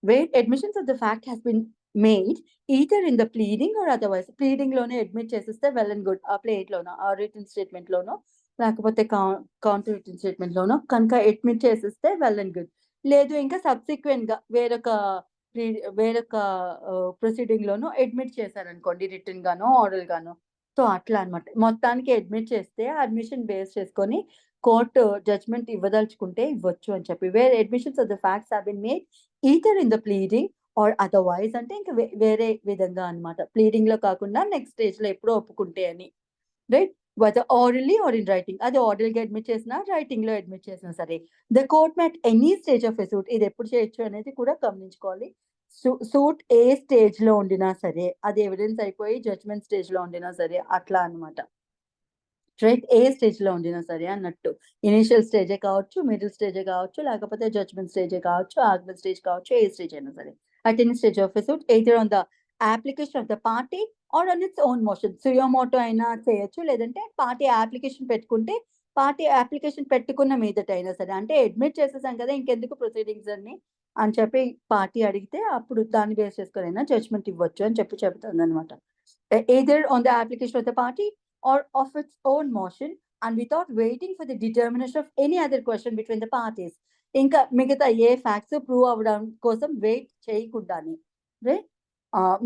Where admissions of the fact has been made either in the pleading or otherwise. Pleading లోనే అడ్మిట్ చేసేస్తే వెల్ అండ్ గుడ్. ఆ ప్లేట్‌లోనో, ఆ రిటన్ స్టేట్‌మెంట్ లోనో, లేకపోతే కౌంటర్ రిటన్ స్టేట్‌మెంట్ లోనో కనుక అడ్మిట్ చేసేస్తే వెల్ అండ్ గుడ్. లేదు ఇంకా సబ్సిక్వెంట్‌గా వేరొక ప్రొసీడింగ్ లోనో అడ్మిట్ చేశారనుకోండి రిటన్ గానో, ఓరల్ గానో. సో అట్లా అన్నమాట. మొత్తానికి అడ్మిట్ చేస్తే అడ్మిషన్ బేస్ చేసుకొని కోర్ట్ జడ్జ్‌మెంట్ ఇవ్వదలుచుకుంటే ఇవ్వచ్చు అని చెప్పి. Where admissions of the facts have been made either in the pleading or otherwise అంటే ఇంక వేరే విధంగా అన్నమాట. ప్లీడింగ్‌లో కాకుండా నెక్స్ట్ స్టేజ్‌లో ఎప్పుడో ఒప్పుకుంటే అని. Right. Whether orally or in writing. అది ఆరల్‌గా అడ్మిట్ చేసినా, రైటింగ్‌లో అడ్మిట్ చేసినా సరే. The court may at any stage of a suit. ఇది ఎప్పుడు చేయొచ్చు అనేది కూడా గమనించుకోవాలి. సూట్ ఏ స్టేజ్‌లో ఉండినా సరే, అది ఎవిడెన్స్ అయిపోయి జడ్జ్‌మెంట్ స్టేజ్‌లో ఉండినా సరే అట్లా అన్నమాట. రైట్. ఏ స్టేజ్‌లో ఉండినా సరే అన్నట్టు. ఇనీషియల్ స్టేజే కావచ్చు, మిడిల్ స్టేజే కావచ్చు, లేకపోతే జడ్జ్‌మెంట్ స్టేజే కావచ్చు, ఆర్గ్యుమెంట్ స్టేజ్ కావచ్చు, ఏ స్టేజ్ అయినా సరే. At any stage of a suit either on the application of the party or on its own motion. Suo motu అయినా చేయొచ్చు. లేదంటే పార్టీ అప్లికేషన్ పెట్టుకుంటే, పార్టీ అప్లికేషన్ పెట్టుకున్న మీదట అయినా సరే. అంటే అడ్మిట్ చేసేసాం కదా! ఇంకెందుకు ప్రొసీడింగ్స్ అన్ని అని చెప్పి పార్టీ అడిగితే అప్పుడు దాన్ని బేస్ చేసుకొనైనా జడ్జ్‌మెంట్ ఇవ్వచ్చు అని చెప్పి చెబుతుందన్నమాట. Either on the application of the party or of its own motion and without waiting for the determination of any other question between the parties. ఇంకా మిగతా ఏ ఫ్యాక్ట్స్ ప్రూవ్ అవ్వడం కోసం వెయిట్ చేయకుండానే. Right.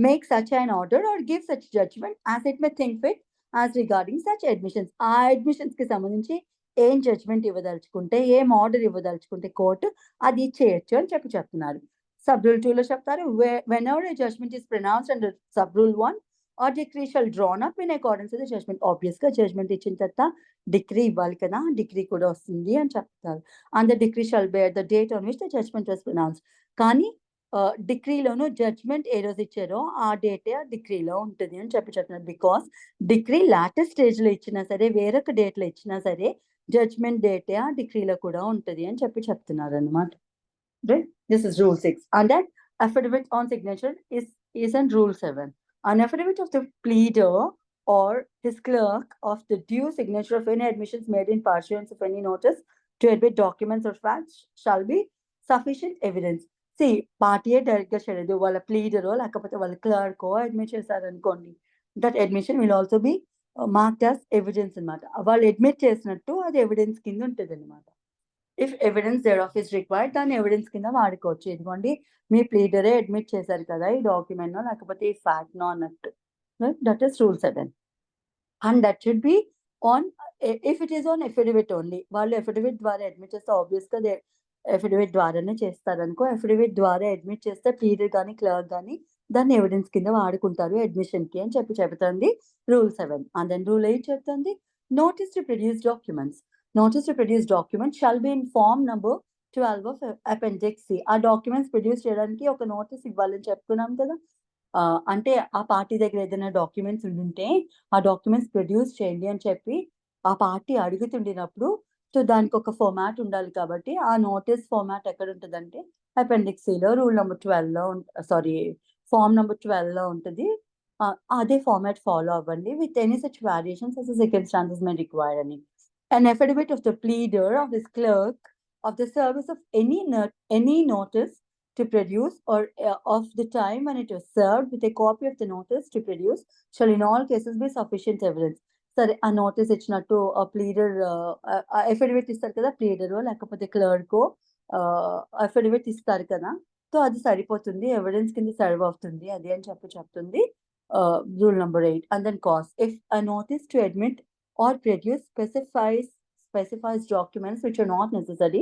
Make such an order or give such judgment as it may think fit as regarding such admissions. ఆ అడ్మిషన్స్‌కి సంబంధించి ఏం judgement ఇవ్వదలుచుకుంటే, ఏం ఆర్డర్ ఇవ్వదలుచుకుంటే కోర్ట్ అది చేయొచ్చు అని చెప్తున్నారు. సబ్ రూల్ 2లో చెప్తారు whenever a judgment is pronounced under sub rule 1 or decree shall drawn up in accordance with the judgment. ఆబ్వియస్‌గా జడ్జ్‌మెంట్ ఇచ్చిన తర్వాత డిక్రీ ఇవ్వాలి కదా! డిక్రీ కూడా వస్తుంది అని చెప్తారు. And the decree shall bear the date on which the judgment was pronounced. కానీ డిక్రీలోను జడ్జ్‌మెంట్ ఏ రోజు ఇచ్చారో ఆ డేటే ఆ డిక్రీలో ఉంటది అని చెప్తున్నారు. బికాజ్ డిక్రీ లాటర్ స్టేజ్‌లో ఇచ్చినా సరే, వేరొక డేట్‌లో ఇచ్చినా సరే, జడ్జ్‌మెంట్ డేటే ఆ డిక్రీలో కూడా ఉంటది అని చెప్తున్నారన్నమాట. Right? This is rule 6. And that affidavit on signature is in rule 7. An affidavit of the pleader or his clerk of the due signature of any admissions made in pursuance of any notice to admit documents or facts shall be sufficient evidence. See, party డైరెక్ట్‌గా చేయలేదు. వాళ్ళ ప్లీడరో లేకపోతే వాళ్ళ క్లర్కో admit చేశారనుకోండి. That admission will also be marked as evidence అన్నమాట. వాళ్ళు admit చేసినట్టు అది ఎవిడెన్స్ కింద ఉంటదన్నమాట. If evidence there is required దాన్ని ఎవిడెన్స్ కింద వాడుకోవచ్చు. ఇదిగోండి మీ ప్లీడరే అడ్మిట్ చేశారు కదా! ఈ డాక్యుమెంట్‌నో లేకపోతే ఈ ఫ్యాక్ట్‌నో అన్నట్టు. Right. That is rule 7. And that should be on if it is on affidavit only. వాళ్ళు అఫిడవిట్ ద్వారా అడ్మిట్ చేస్తే ఆబ్వియస్‌గా అఫిడవిట్ ద్వారానే చేస్తారనుకో. అఫిడవిట్ ద్వారా అడ్మిట్ చేస్తే ప్లీడర్ గాని, క్లర్క్ గాని దాన్ని ఎవిడెన్స్ కింద వాడుకుంటారు అడ్మిషన్‌కి అని చెప్తుంది రూల్ 7. అండ్ దెన్ రూల్ 8 చెప్తుంది notice to produce documents. Notice to produce document shall be in form number 12 of appendix C. ఆ డాక్యుమెంట్స్ ప్రొడ్యూస్ చేయడానికి ఒక నోటీస్ ఇవ్వాలని చెప్పుకున్నాం కదా! అంటే ఆ పార్టీ దగ్గర ఏదైనా డాక్యుమెంట్స్ ఉండుంటే, ఆ డాక్యుమెంట్స్ ప్రొడ్యూస్ చేయండి అని చెప్పి ఆ పార్టీ అడుగుతుండినప్పుడు సో దానికి ఒక ఫార్మాట్ ఉండాలి కాబట్టి ఆ నోటీస్ ఫార్మాట్ ఎక్కడ ఉంటుందంటే అపెండిక్స్ సిలో రూల్ నెంబర్ 12లో ఫామ్ నెంబర్ 12లో ఉంటుంది. అదే ఫార్మాట్ ఫాలో అవ్వండి with any such variations as the circumstances may require అని. An affidavit of the pleader of this clerk of the service of any notice to produce or of the time when it was served with a copy of the notice to produce shall in all cases be sufficient evidence. సరే ఆ notice ఇచ్చినట్టు ఆ pleader affidavit ఇస్తారు కదా, ప్లీడరో లేకపోతే క్లర్కో affidavit ఇస్తారు కదా, so అది సరిపోతుంది, ఎవిడెన్స్ కింద సర్వ్ అవుతుంది అది అని చెప్తుంది rule number 8. And then costs if a notice to admit or produce specifies documents which are not necessary,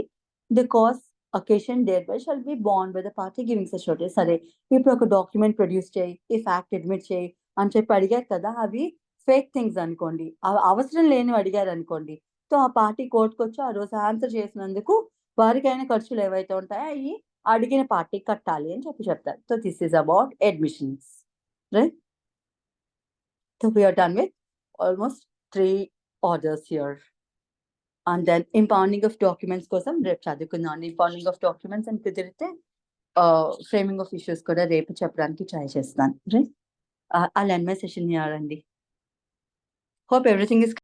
the cause occasion thereby shall be borne by the party giving such notice. సరే ఇప్పుడు ఒక document produce చేయి, ఈ fact admit చేయి అని చెప్పి అడిగారు కదా, అవి ఫేక్ థింగ్స్ అనుకోండి, అవసరం లేనివి అడిగారు అనుకోండి, సో ఆ పార్టీ కోర్టుకు వచ్చి ఆ రోజు ఆన్సర్ చేసినందుకు వారికైనా ఖర్చులు ఏవైతే ఉంటాయో అవి అడిగిన పార్టీ కట్టాలి అని చెప్తారు. So this is about admissions, right? So we are done with almost 3 orders here. And then impounding of documents కోసం రేపు చదువుకుందాం. ఇంపౌండింగ్ ఆఫ్ డాక్యుమెంట్స్ అని కుదిరితే ఫ్రేమింగ్ ఆఫ్ ఇష్యూస్ కూడా రేపు చెప్పడానికి ట్రై చేస్తాను, right? I'll end my session here, Andy. Hope everything is